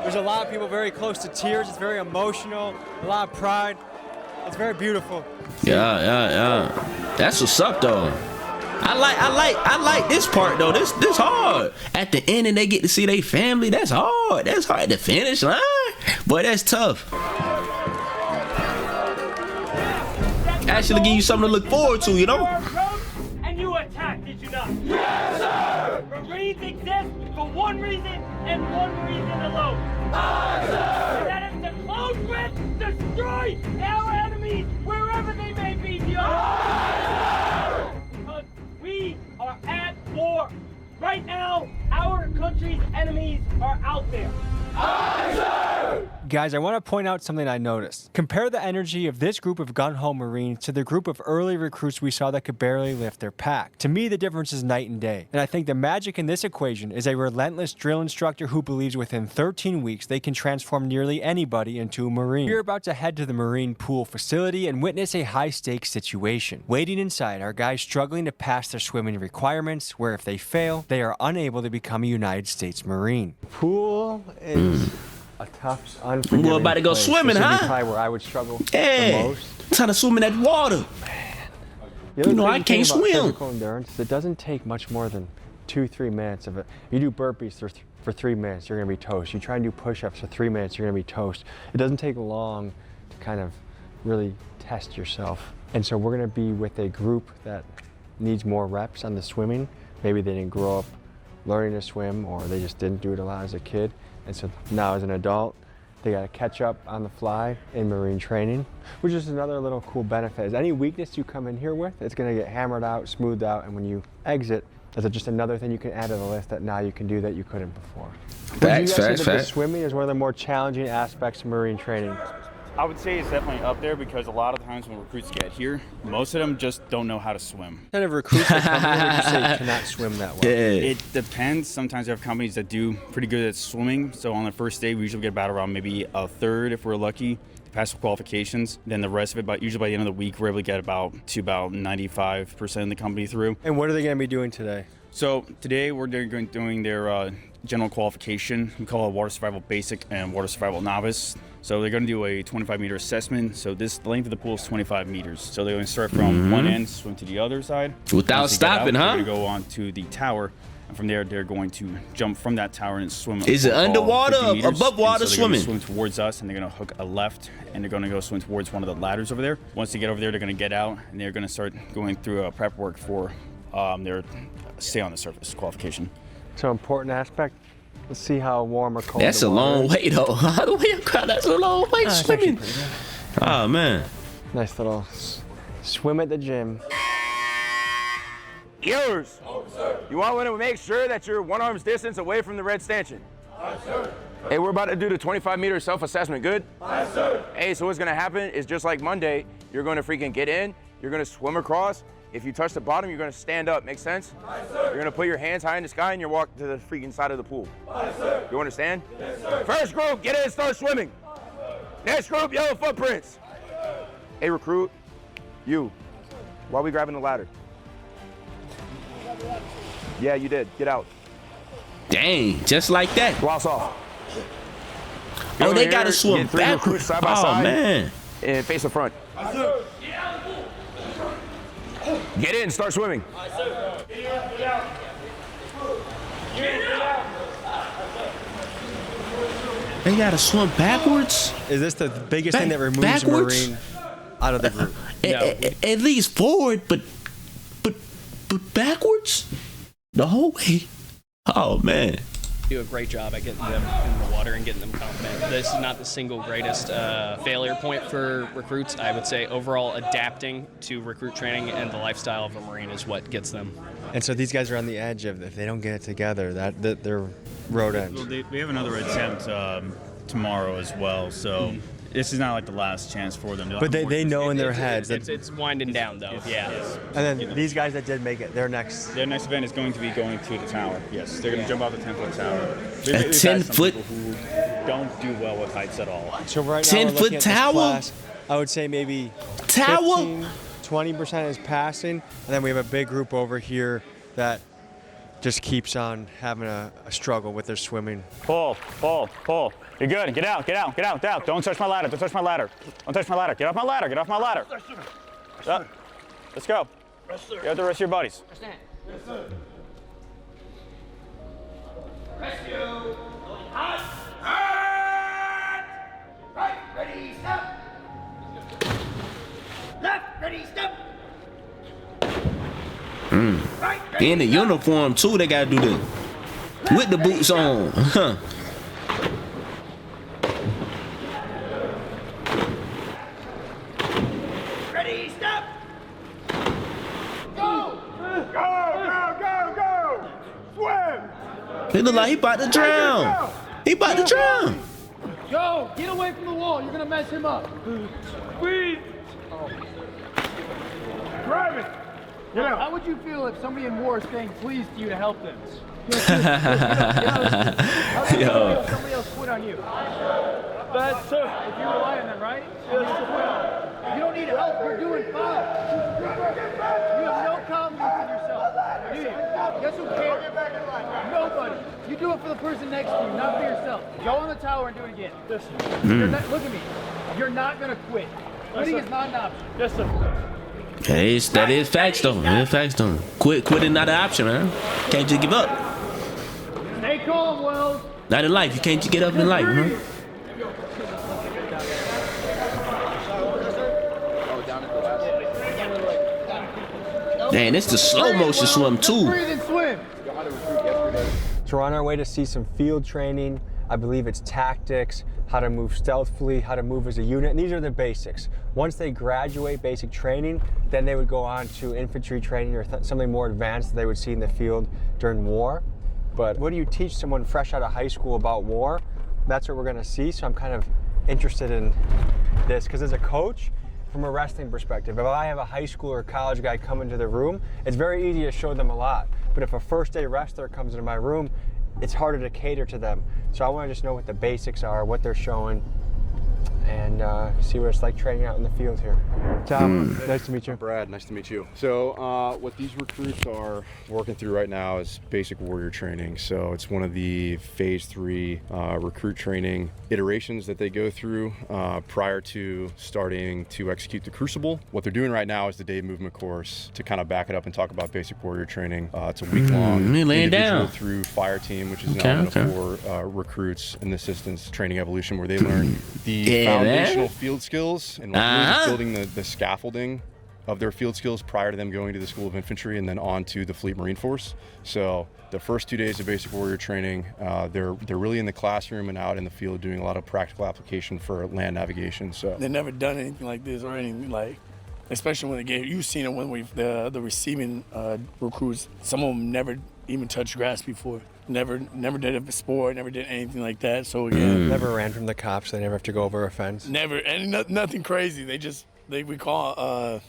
There's a lot of people very close to tears. It's very emotional, a lot of pride. It's very beautiful.
Yeah. That's what's up, though. I like this part though. This hard. At the end, and they get to see their family. That's hard. That's hard at the finish line. Boy, that's tough. Actually, give you something to look forward to, you know.
And you attacked, did you not? Yes, sir. Marines exist for one reason and one reason alone. That is to close with, destroy our enemies wherever they may be. Because we are at war. Right now, our country's enemies are out there.
Guys, I want to point out something I noticed. Compare the energy of this group of gun-ho Marines to the group of early recruits we saw that could barely lift their pack. To me, the difference is night and day. And I think the magic in this equation is a relentless drill instructor who believes within 13 weeks they can transform nearly anybody into a Marine. We're about to head to the Marine pool facility and witness a high-stakes situation. Waiting inside are guys struggling to pass their swimming requirements, where if they fail, they are unable to become a United States Marine. Pool is a tough, unforgiving
We're about to go
place.
swimming,
This would be
huh?
probably where I would struggle
Yeah.
the most.
Trying to swim in that water. You know, I can't swim.
Physical endurance, it doesn't take much more than 2-3 minutes of it. You do burpees for 3 minutes, you're gonna be toast. You try and do push-ups for 3 minutes, you're gonna be toast. It doesn't take long to kind of really test yourself. And so we're gonna be with a group that needs more reps on the swimming. Maybe they didn't grow up learning to swim, or they just didn't do it a lot as a kid. And so now as an adult, they gotta catch up on the fly in Marine training, which is another little cool benefit. Is any weakness you come in here with, it's gonna get hammered out, smoothed out, and when you exit, there's just another thing you can add to the list that now you can do that you couldn't before.
Facts.
Swimming is one of the more challenging aspects of Marine training.
I would say it's definitely up there because a lot of the times when recruits get here, most of them just don't know how to swim.
What kind of recruits that come here would you say cannot swim that well?
It depends. Sometimes we have companies that do pretty good at swimming. So on the first day, we usually get about around maybe a third if we're lucky. pass the qualifications. Then the rest of it, usually by the end of the week, we're able to get about 95% of the company through.
And what are they going to be doing today?
So today we're doing their general qualification. We call it Water Survival Basic and Water Survival Novice. So they're going to do a 25-meter assessment. So the length of the pool is 25 meters. So they're going to start from one end, swim to the other side.
Without stopping,
huh?
They're
going to go on to the tower. And from there, they're going to jump from that tower and swim.
Is it underwater or above water swimming?
Swim towards us, and they're going to hook a left, and they're going to go swim towards one of the ladders over there. Once they get over there, they're going to get out, and they're going to start going through prep work for their stay on the surface qualification.
So important aspect. Let's see how warm or cold.
That's a long way though. How do we crowd? That's a long way swimming. Oh man.
Nice little swim at the gym.
Yours. You want to make sure that you're 1 arm's distance away from the red stanchion. Aye, sir. Hey, we're about to do the 25-meter self-assessment. Good? Aye, sir. Hey, so what's gonna happen is just like Monday, you're gonna freaking get in, you're gonna swim across. If you touch the bottom, you're gonna stand up. Make sense? Aye, sir. You're gonna put your hands high in the sky and you're walking to the freaking side of the pool. Aye, sir. You understand? Yes, sir. First group, get in and start swimming. Aye, next group, yellow footprints. Aye, hey, recruit, you. Why are we grabbing the ladder? Yeah, you did. Get out.
Dang, just like that.
Gloss off.
Oh, they gotta swim backwards.
Side by side,
man.
And face the front. Get in, start swimming.
They gotta swim backwards?
Is this the biggest thing that removes a Marine out of the group?
At least forward, but backwards? The whole way? Oh, man.
Do a great job at getting them in the water and getting them confident. This is not the single greatest failure point for recruits. I would say overall adapting to recruit training and the lifestyle of a Marine is what gets them.
And so these guys are on the edge of, if they don't get it together, that their road ends.
Well, we have another attempt tomorrow as well, so this is not like the last chance for them.
But they know in their heads that
it's winding down though. Yeah.
And then these guys that did make it, their next
event is going to be going to the tower. Yes, they're going to jump off the 10-foot tower.
A 10-foot?
People who don't do well with heights at all.
So right now
10-foot tower?
Class, I would say maybe
tower
20% is passing, and then we have a big group over here that just keeps on having a struggle with their swimming.
Pull. You're good. Get out. Don't touch my ladder. Don't touch my ladder. Get off my ladder. Up. Let's go. Get the rest of your buddies.
Yes, sir. Rescue. Hot. Right. Ready. Step. Left. Ready. Step.
In the uniform too, they gotta do this with the boots on.
Ready, stop! Go! Swim!
He look like he about to drown.
Go! Get away from the wall. You're gonna mess him up. Squeeze! Grab it! How would you feel if somebody in war is saying please to you to help them?
Yo.
Somebody else quit on you. That's sir. If you rely on them, right? Yes. You don't need help. You're doing fine. You have no confidence in yourself. Do you? Guess who cares? Nobody. You do it for the person next to you, not for yourself. Go on the tower and do it again. Yes, sir. Look at me. You're not gonna quit. Quitting is not an option. Yes, sir.
That is facts though. Quitting not an option, man. Can't just give up.
Stay calm, Wells.
Not in life. You can't just get up in life, man. Man, it's the slow motion swim too.
Breathe and swim.
So we're on our way to see some field training. I believe it's tactics, how to move stealthily, how to move as a unit, and these are the basics. Once they graduate basic training, then they would go on to infantry training or something more advanced that they would see in the field during war. But what do you teach someone fresh out of high school about war? That's what we're gonna see, so I'm kind of interested in this, because as a coach, from a wrestling perspective, if I have a high school or college guy come into the room, it's very easy to show them a lot. But if a first day wrestler comes into my room, it's harder to cater to them. So I want to just know what the basics are, what they're showing, and see what it's like training out in the field here. Tom, nice to meet you.
Brad, nice to meet you. So what these recruits are working through right now is basic warrior training. So it's one of the phase 3 recruit training iterations that they go through prior to starting to execute the Crucible. What they're doing right now is the day movement course to kind of back it up and talk about basic warrior training. It's a week-long individual through fire team, which is now for recruits and assistants training evolution, where they learn the foundational field skills and really just building the scaffolding of their field skills prior to them going to the School of Infantry and then on to the Fleet Marine Force. So the first 2 days of basic warrior training, they're really in the classroom and out in the field doing a lot of practical application for land navigation. So
they've never done anything like this or anything like, especially when they gave, you've seen it when the receiving recruits, some of them never even touched grass before. Never did a sport, never did anything like that. So again,
never ran from the cops. They never have to go over a fence.
Never, and nothing crazy. We call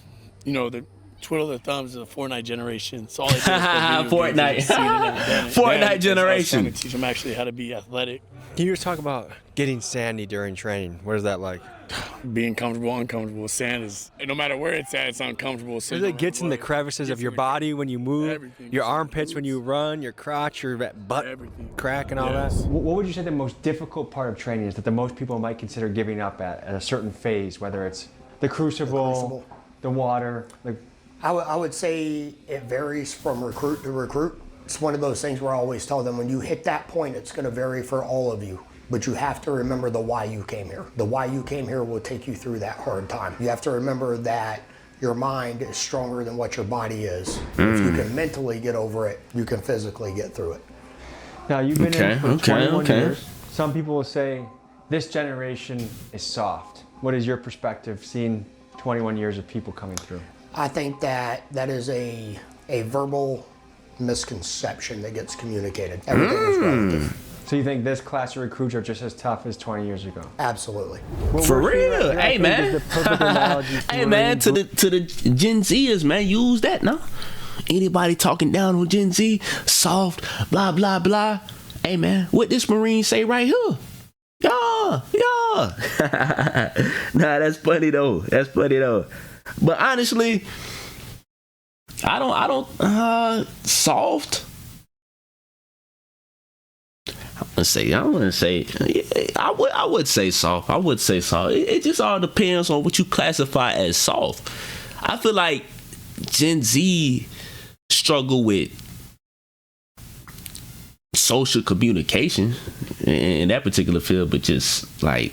the twiddle their thumbs is the Fortnite generation. So all they do is
Fortnite generation.
Trying to teach them actually how to be athletic.
Can you just talk about getting sandy during training? What is that like?
Being comfortable, uncomfortable. Sand is, no matter where it's at, it's uncomfortable.
So it gets in the crevices of your body when you move,
everything.
Your armpits when you run, your crotch, your butt crack and all that. What would you say the most difficult part of training is that the most people might consider giving up at a certain phase, whether it's the crucible, the water?
I would say it varies from recruit to recruit. It's one of those things where I always tell them when you hit that point, it's going to vary for all of you. But you have to remember the why you came here. The why you came here will take you through that hard time. You have to remember that your mind is stronger than what your body is. If you can mentally get over it, you can physically get through it.
Now, you've been in for 21 years. Some people will say this generation is soft. What is your perspective seeing 21 years of people coming through?
I think that is a verbal misconception that gets communicated. Everything is relative.
So you think this class of recruits are just as tough as 20 years ago?
Absolutely.
For real? Hey, man. Hey, man, to the Gen Zers, man, use that, no? Anybody talking down on Gen Z, soft, blah, blah, blah. Hey, man, what this Marine say right here? Yeah. Nah, that's funny, though. But honestly, I don't soft. I would say soft. It just all depends on what you classify as soft. I feel like Gen Z struggle with social communication in that particular field, but just like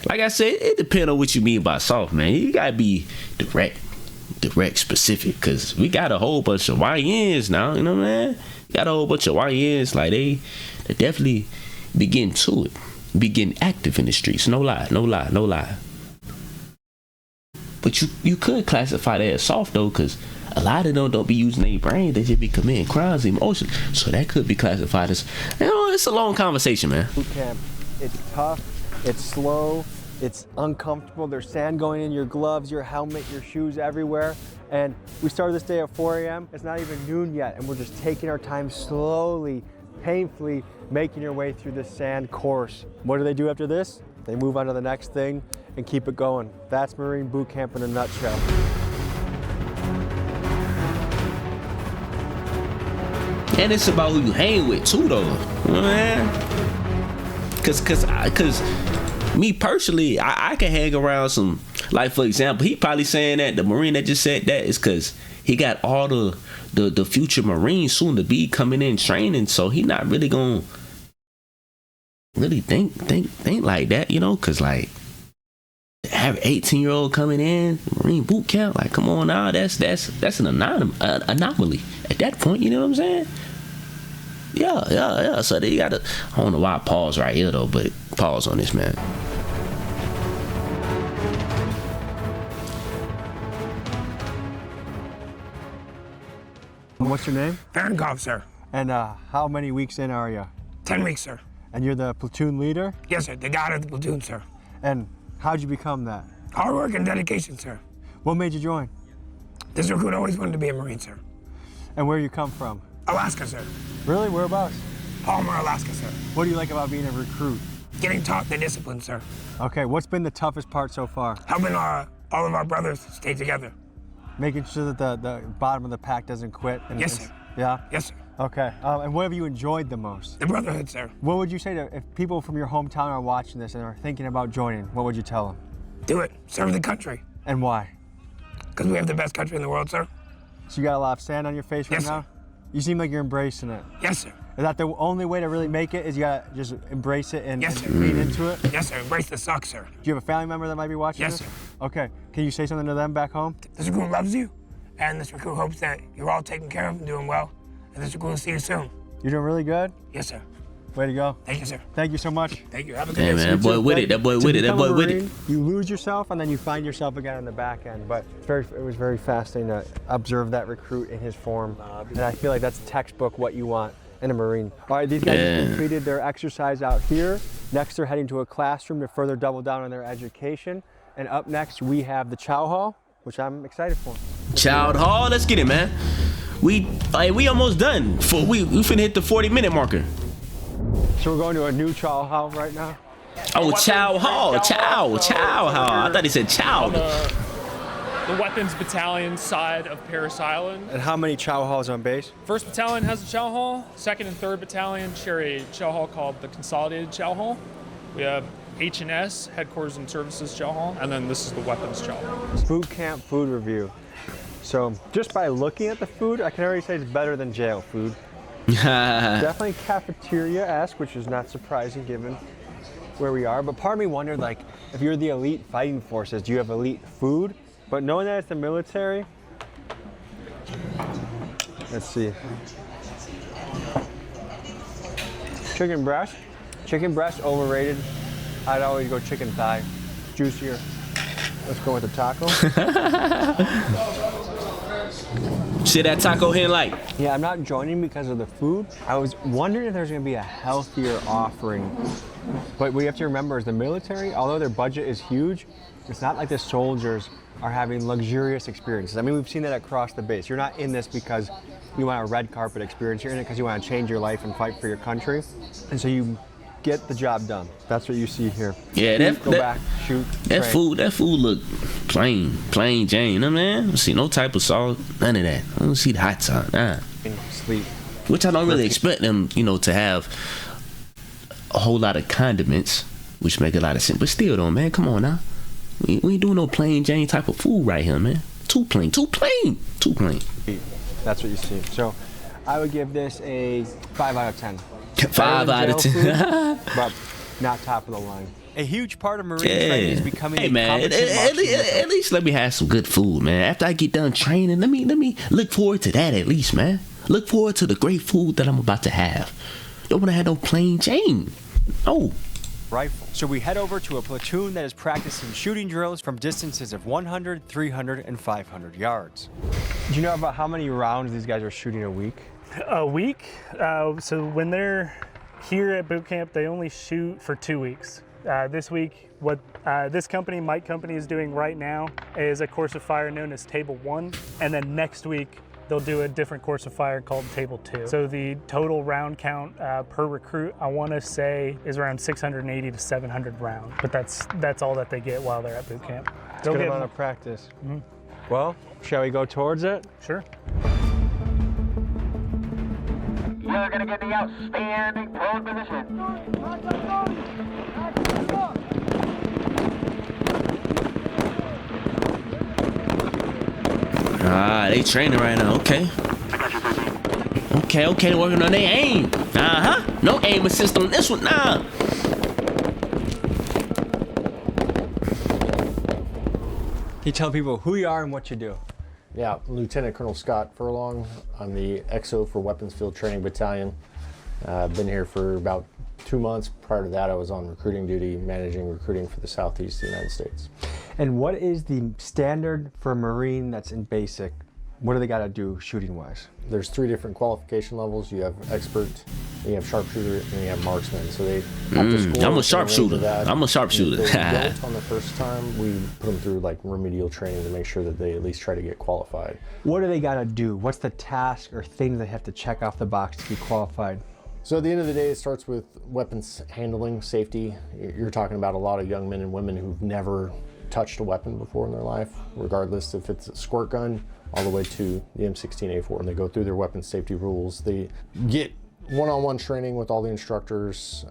I said, it depends on what you mean by soft, man. You gotta be direct, specific, because we got a whole bunch of YNs now, you know, man. Got a whole bunch of YNs, like they definitely be getting to it, be getting active in the streets. No lie. But you could classify that as soft though, because a lot of them don't be using their brain. They just be committing crimes, emotions. So that could be classified as, it's a long conversation, man.
Boot camp, it's tough, it's slow, it's uncomfortable. There's sand going in your gloves, your helmet, your shoes everywhere. And we started this day at 4 a.m. It's not even noon yet, and we're just taking our time slowly, painfully making your way through this sand course. What do they do after this? They move on to the next thing and keep it going. That's Marine boot camp in a nutshell.
And it's about who you hang with too, though, man. Cause me personally, I can hang around some, like for example, he probably saying that the Marine that just said that is because he got all the future Marines soon to be coming in training, so he not really gonna really think like that, you know, cause like to have an 18-year-old coming in Marine boot camp, like come on now, that's an anomaly at that point, you know what I'm saying? Yeah. So they gotta, I don't know why I pause right here though, but pause on this, man.
What's your name?
Varenkov, sir.
And how many weeks in are you?
10 weeks, sir.
And you're the platoon leader?
Yes, sir. The god of the platoon, sir.
And how'd you become that?
Hard work and dedication, sir.
What made you join?
This recruit always wanted to be a Marine, sir.
And where you come from?
Alaska, sir.
Really? Whereabouts?
Palmer, Alaska, sir.
What do you like about being a recruit?
Getting taught the discipline, sir.
Okay, what's been the toughest part so far?
Helping all of our brothers stay together.
Making sure that the bottom of the pack doesn't quit.
Yes, sir.
Yeah?
Yes, sir.
Okay, and what have you enjoyed the most?
The brotherhood, sir.
What would you say to if people from your hometown are watching this and are thinking about joining? What would you tell them?
Do it. Serve the country.
And why?
Because we have the best country in the world, sir.
So you got a lot of sand on your face right
Yes,
now?
sir.
You seem like you're embracing it.
Yes, sir.
Is that the only way to really make it? Is you gotta just embrace it and,
Yes,
and
sir.
lean into it?
Yes, sir. Embrace the suck, sir.
Do you have a family member that might be watching
Yes,
this?
sir.
Okay. Can you say something to them back home?
This recruit loves you, and this recruit hopes that you're all taken care of and doing well. And this recruit will see you soon.
You're doing really good?
Yes, sir.
Way to go.
Thank you, sir.
Thank you so much.
Thank you. Have a good
Hey
day.
man,
sir.
that boy with it. That boy with it. That boy with it.
You lose yourself and then you find yourself again on the back end. But it was very fascinating to observe that recruit in his form. And I feel like that's textbook what you want in a Marine. All right, these guys have completed their exercise out here. Next, they're heading to a classroom to further double down on their education. And up next, we have the Chow Hall, which I'm excited for.
Chow Hall, let's get it, man. We almost done. We finna hit the 40-minute marker.
So we're going to a new Chow Hall right now?
Oh, Chow Hall, Chow Hall. I thought he said Chow.
The weapons battalion side of Parris Island.
And how many Chow Halls on base?
1st Battalion has a Chow Hall. 2nd and 3rd Battalion share a Chow Hall called the Consolidated Chow Hall. We have H&S, Headquarters and Services Chow Hall, and then this is the Weapons Chow Hall.
Boot camp food review. So just by looking at the food, I can already say it's better than jail food. Definitely cafeteria-esque, which is not surprising given where we are. But part of me wondered, like, if you're the elite fighting forces, do you have elite food? But knowing that it's the military, let's see. Chicken breast. Chicken breast, overrated. I'd always go chicken thigh. Juicier. Let's go with the taco.
See that taco hen like?
Yeah, I'm not joining because of the food. I was wondering if there's gonna be a healthier offering. But what you have to remember is the military, although their budget is huge, it's not like the soldiers are having luxurious experiences. I mean, we've seen that across the base. You're not in this because you want a red carpet experience. You're in it because you want to change your life and fight for your country. And so you get the job done. That's what you see here.
Yeah,
go back, shoot,
that
train.
food look plain Jane. You know, man. I don't see no type of salt, none of that. I don't see the hot sauce. Nah.
Sleep.
Which I don't really expect them, to have a whole lot of condiments, which make a lot of sense. But still, though, man, come on now. We ain't doing no plain Jane type of food right here, man. Too plain.
That's what you see. So I would give this a 5 out of 10.
5 out of 10.
Food, but not top of the line. A huge part of Marine training is becoming a competent
at least let me have some good food, man. After I get done training, let me look forward to that at least, man. Look forward to the great food that I'm about to have. Don't want to have no plain Jane. Oh.
Rifle. So we head over to a platoon that is practicing shooting drills from distances of 100, 300, and 500 yards. Do you know about how many rounds these guys are shooting a week?
A week? So when they're here at boot camp, they only shoot for 2 weeks. This week, what this company, Mike Company, is doing right now is a course of fire known as Table 1, and then next week, they'll do a different course of fire called Table 2. So the total round count per recruit, I want to say, is around 680 to 700 rounds. But that's all that they get while they're at boot camp.
It's a good amount of practice. Mm-hmm. Well, shall we go towards it?
Sure.
You're going to get the outstanding prone position.
They training right now. Okay, working on their aim. No aim assist on this one. Nah.
Can you tell people who you are and what you do?
Yeah, Lieutenant Colonel Scott Furlong. I'm the XO for Weapons Field Training Battalion. I've been here for about 2 months. Prior to that, I was on recruiting duty, managing recruiting for the Southeast of the United States.
And what is the standard for a Marine that's in basic? What do they got to do shooting-wise?
There's 3 different qualification levels. You have expert, you have sharpshooter, and you have marksman. So they have to score.
I'm a sharpshooter.
On the first time, we put them through like remedial training to make sure that they at least try to get qualified.
What do they got to do? What's the task or thing they have to check off the box to be qualified?
So at the end of the day, it starts with weapons handling, safety. You're talking about a lot of young men and women who've never touched a weapon before in their life, regardless if it's a squirt gun all the way to the M16A4. And they go through their weapons safety rules. They get one-on-one training with all the instructors.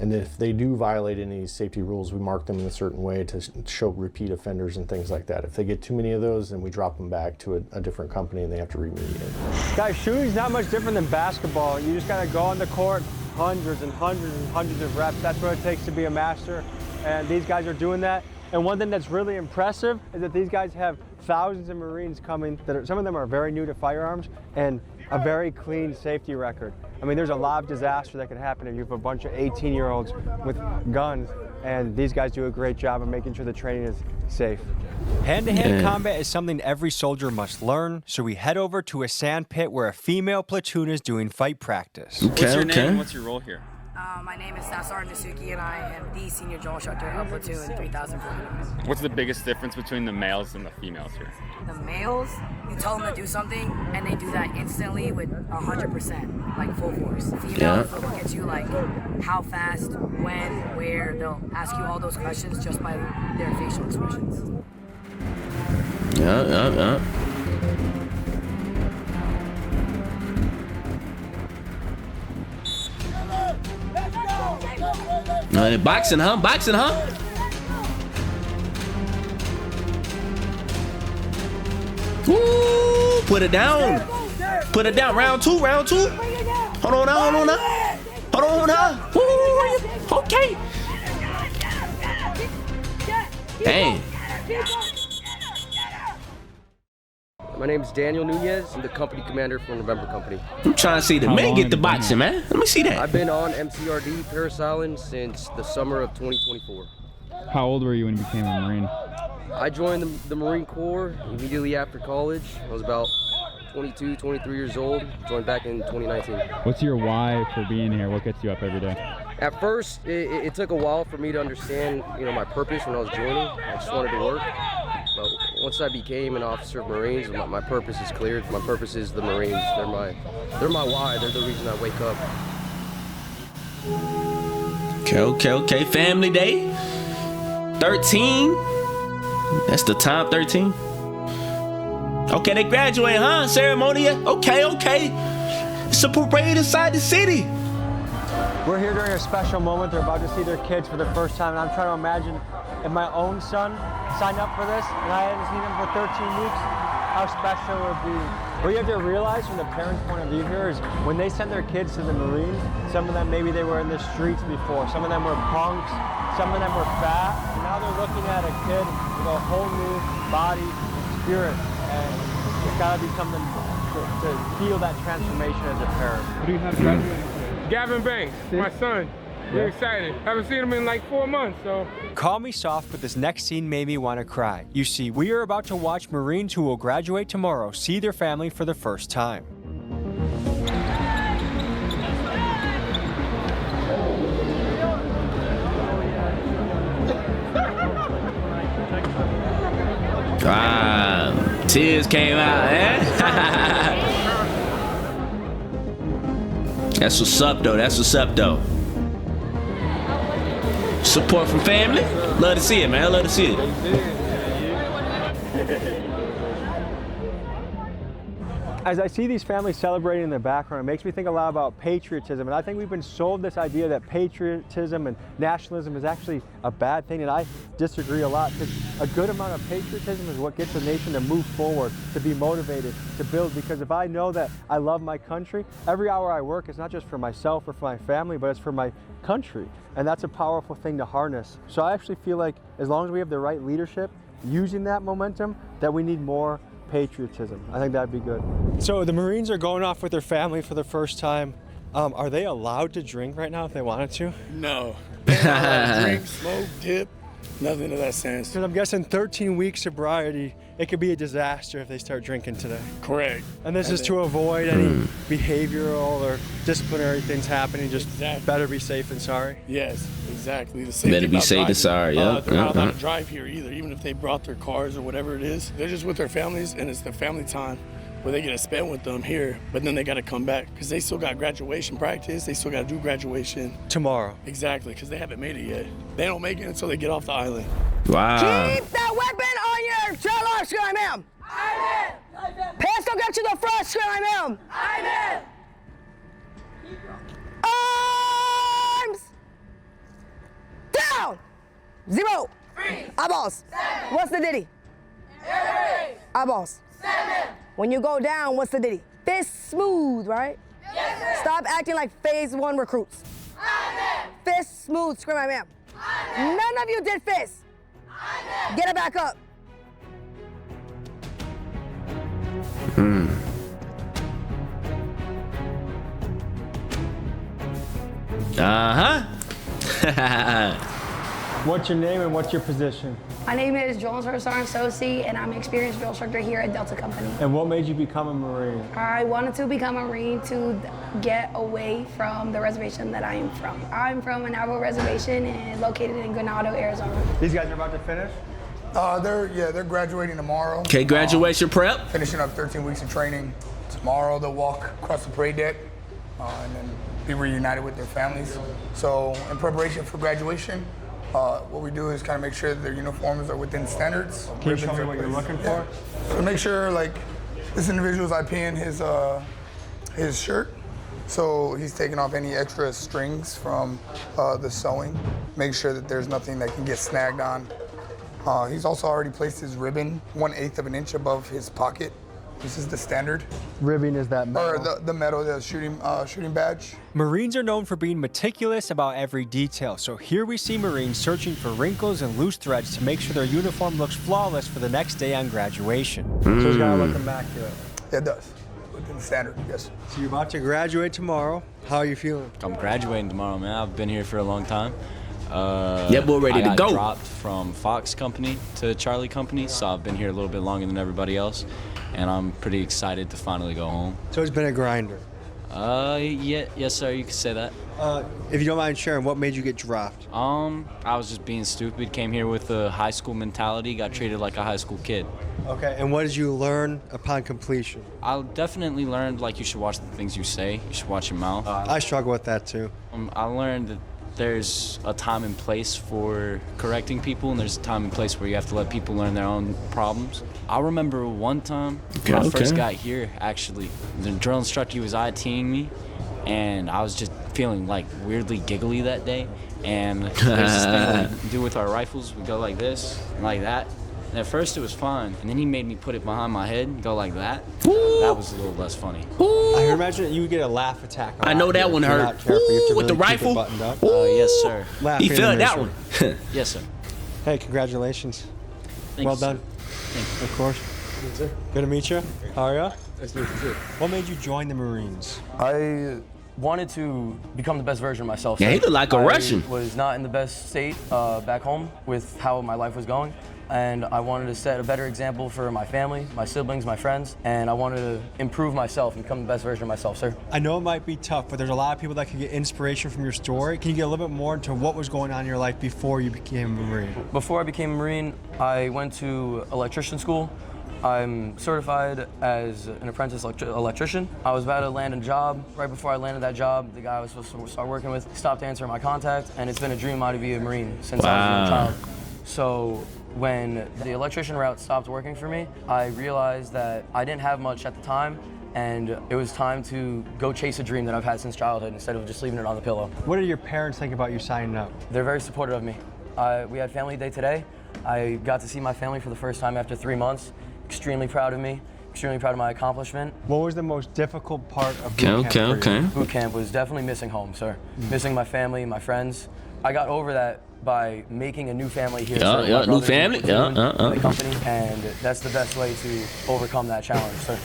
And if they do violate any safety rules, we mark them in a certain way to show repeat offenders and things like that. If they get too many of those, then we drop them back to a different company and they have to remediate.
Guys, shooting's not much different than basketball. You just gotta go on the court, hundreds and hundreds and hundreds of reps. That's what it takes to be a master. And these guys are doing that. And one thing that's really impressive is that these guys have thousands of Marines coming. Some of them are very new to firearms and a very clean safety record. I mean, there's a lot of disaster that can happen if you have a bunch of 18-year-olds with guns, and these guys do a great job of making sure the training is safe. Hand-to-hand combat is something every soldier must learn, so we head over to a sand pit where a female platoon is doing fight practice.
What's your name and what's your role here?
My name is Staff Sergeant Nasuki, and I am the senior drill instructor of Platoon 3049.
What's the biggest difference between the males and the females here?
The males, you tell them to do something, and they do that instantly with 100%, like full force. Females, they'll look at you like how fast, when, where. They'll ask you all those questions just by their facial expressions.
Boxing, huh? Boxing, huh? Woo! Put it down. Put it down. Round two. Round two. Hold on now. Hold on now. Hold on now. Woo! Okay. Dang.
My name is Daniel Nunez. I'm the company commander for November Company.
I'm trying to see the men get the boxing, man. Let me see that.
I've been on MCRD Paris Island since the summer of 2024.
How old were you when you became a Marine?
I joined the Marine Corps immediately after college. I was about 22, 23 years old. Joined back in 2019.
What's your why for being here? What gets you up every day?
At first, it took a while for me to understand, my purpose when I was joining. I just wanted to work. But once I became an officer of Marines, my purpose is clear. My purpose is the Marines. They're my why. They're the reason I wake up.
Okay. Family Day. 13. That's the time, 13. Okay, they graduate, huh? Ceremony. Okay. It's a parade inside the city.
We're here during a special moment. They're about to see their kids for the first time, and I'm trying to imagine if my own son signed up for this and I hadn't seen him for 13 weeks, how special it would be. What you have to realize from the parents' point of view here is when they send their kids to the Marines, some of them maybe they were in the streets before, some of them were punks, some of them were fat, and now they're looking at a kid with a whole new body and spirit, and it's got to be something to feel that transformation as a parent.
What do you have graduating?
Gavin Banks, my son. We're excited. Haven't seen him in like 4 months, so.
Call me soft, but this next scene made me want to cry. You see, we are about to watch Marines who will graduate tomorrow see their family for the first time.
Tears came out, That's what's up, though. Support from family. Love to see it, man. Love to see it.
As I see these families celebrating in the background, it makes me think a lot about patriotism. And I think we've been sold this idea that patriotism and nationalism is actually a bad thing. And I disagree a lot, because a good amount of patriotism is what gets a nation to move forward, to be motivated, to build. Because if I know that I love my country, every hour I work is not just for myself or for my family, but it's for my country. And that's a powerful thing to harness. So I actually feel like as long as we have the right leadership using that momentum, that we need more patriotism. I think that'd be good. So the Marines are going off with their family for the first time. Are they allowed to drink right now if they wanted to?
No. They're not allowed to drink, smoke, dip, nothing of that sense.
Because I'm guessing 13 weeks sobriety, it could be a disaster if they start drinking today.
Correct.
And this is to avoid any behavioral or disciplinary things happening. Just better be safe than sorry.
Yes, exactly. The same
Better be safe than sorry,
They're not allowed to drive here either, even if they brought their cars or whatever it is. They're just with their families, and it's their family time. where they get to spend with them here, but then they got to come back because they still got graduation practice. They still got to do graduation.
Tomorrow.
Exactly, because they haven't made it yet. They don't make it until they get off the island.
Wow.
Keep that weapon on your trailer, scream him. Pistol get to the front, scream him. Arms down. 0. Eyeballs. What's the ditty? Eyeballs. When you go down, what's the ditty? Fist smooth, right? Yes, stop acting like phase 1 recruits. Fist smooth, scream at me. None of you did fist. Get it back up.
What's your name and what's your position?
My name is Joel Sosi, and I'm an experienced drill instructor here at Delta Company.
And what made you become a Marine?
I wanted to become a Marine to get away from the reservation that I am from. I'm from a Navajo reservation and located in Granado, Arizona.
These guys are about to finish?
They're graduating tomorrow.
Okay, graduation prep.
Finishing up 13 weeks of training. Tomorrow they'll walk across the parade deck and then be reunited with their families. So in preparation for graduation, what we do is kind of make sure that their uniforms are within standards.
Can you show me what you're looking for?
So make sure, like, this individual's IPing his shirt. So he's taking off any extra strings from the sewing. Make sure that there's nothing that can get snagged on. He's also already placed his ribbon 1/8 of an inch above his pocket. This is the standard.
Ribbing is that metal?
Or the metal, the shooting badge.
Marines are known for being meticulous about every detail, so here we see Marines searching for wrinkles and loose threads to make sure their uniform looks flawless for the next day on graduation. So it's gotta look immaculate.
It does, within the standard, yes.
So you're about to graduate tomorrow. How are you feeling?
I'm graduating tomorrow, man. I've been here for a long time.
Yep, we're ready to go.
I got dropped from Fox Company to Charlie Company, so I've been here a little bit longer than everybody else. And I'm pretty excited to finally go home.
So it's been a grinder?
Yes, sir, you could say that.
If you don't mind sharing, what made you get dropped?
I was just being stupid, came here with a high school mentality, got treated like a high school kid.
Okay, and what did you learn upon completion?
I definitely learned, like, you should watch the things you say, you should watch your mouth.
I struggle with that too.
I learned that there's a time and place for correcting people, and there's a time and place where you have to let people learn their own problems. I remember one time when I first got here, actually, the drill instructor was ITing me, and I was just feeling like weirdly giggly that day. And there's this thing we do with our rifles. We go like this and like that. And at first it was fine, and then he made me put it behind my head and go like that. That was a little less funny.
I can imagine that you would get a laugh attack.
I know that one hurt. With the rifle?
Yes, sir.
He felt that one.
Yes, sir.
Hey, congratulations.
Thank
well
you,
done.
Thank you.
Of course. Good to meet you. How are you? Nice to meet you too. What made you join the Marines?
I wanted to become the best version of myself.
Yeah, he looked like a Russian.
I was not in the best state back home with how my life was going. And I wanted to set a better example for my family, my siblings, my friends, and I wanted to improve myself and become the best version of myself, sir.
I know it might be tough, but there's a lot of people that can get inspiration from your story. Can you get a little bit more into what was going on in your life before you became a Marine?
Before I became a Marine, I went to electrician school. I'm certified as an apprentice electrician. I was about to land a job. Right before I landed that job, the guy I was supposed to start working with stopped answering my contact, and it's been a dream of mine to be a Marine since I was a young child. So when the electrician route stopped working for me, I realized that I didn't have much at the time, and it was time to go chase a dream that I've had since childhood instead of just leaving it on the pillow.
What did your parents think about you signing up?
They're very supportive of me. We had family day today. I got to see my family for the first time after 3 months. Extremely proud of me, extremely proud of my accomplishment.
What was the most difficult part of boot camp?
Boot camp was definitely missing home, sir. Missing my family, my friends. I got over that by making a new family here.
New family.
The company, and that's the best way to overcome that challenge, sir.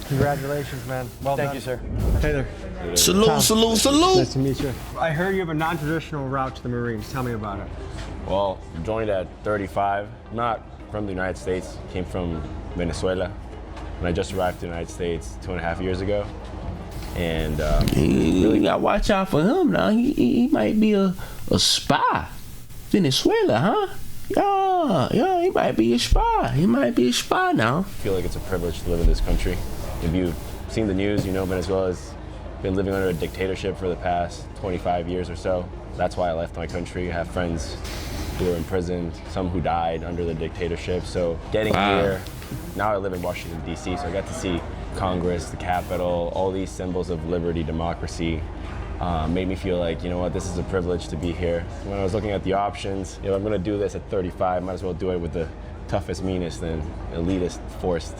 Congratulations, man. Well done.
Thank you, sir.
Hey there.
Salute,
Tom.
salute, salute.
Nice to meet you. I heard you have a non-traditional route to the Marines. Tell me about it.
Well, joined at 35. Not from the United States. Came from Venezuela. And I just arrived to the United States 2.5 years ago. And
you gotta watch out for him now. He might be a spy. Venezuela, huh? Yeah, he might be a spy. He might be a spy now.
I feel like it's a privilege to live in this country. If you've seen the news, you know Venezuela's been living under a dictatorship for the past 25 years or so. That's why I left my country. I have friends who were imprisoned, some who died under the dictatorship. So getting here, now I live in Washington, D.C., so I got to see Congress, the Capitol, all these symbols of liberty, democracy. Made me feel like, you know what, this is a privilege to be here. When I was looking at the options, you know, I'm gonna do this at 35, might as well do it with the toughest, meanest, and elitist force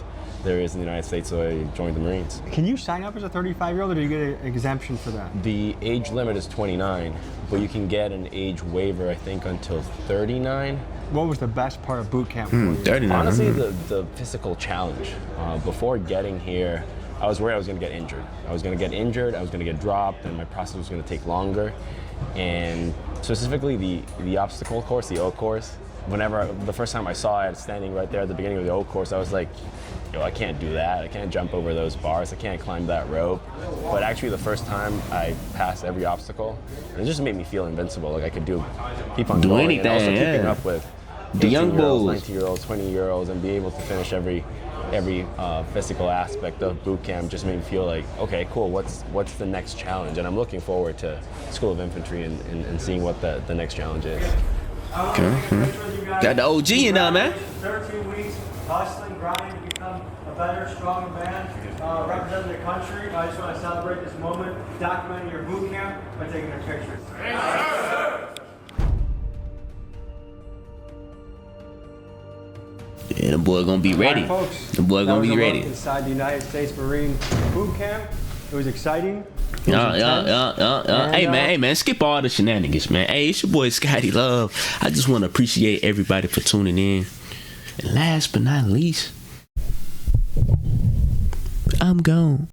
there is in the United States, so I joined the Marines.
Can you sign up as a 35-year-old, or do you get an exemption for that?
The age limit is 29, but you can get an age waiver, I think, until 39.
What was the best part of boot camp for you?
39. Honestly, the physical challenge. Before getting here, I was worried I was going to get injured. I was going to get injured, I was going to get dropped, and my process was going to take longer. And specifically the obstacle course, the O course, the first time I saw it standing right there at the beginning of the O course, I was like, yo, I can't do that. I can't jump over those bars. I can't climb that rope. But actually the first time I passed every obstacle, it just made me feel invincible. Like I could keep on going,
anything,
and also keeping up with
the young bulls,
19-year-olds, 20-year-olds, and be able to finish every physical aspect of boot camp just made me feel like, okay, cool, what's the next challenge? And I'm looking forward to School of Infantry and seeing what the next challenge is.
Got the OG in there, man.
13 weeks hustling, grinding to become a better, stronger man, representing the country. I just want to celebrate this moment, documenting your boot camp by taking a picture.
Yeah, the boy gonna be ready.
All right, folks,
the boy gonna be ready.
Inside the United States Marine boot camp, it was exciting.
Yeah. Hey man, skip all the shenanigans, man. Hey, it's your boy Scotty Love. I just want to appreciate everybody for tuning in. And last but not least, I'm gone.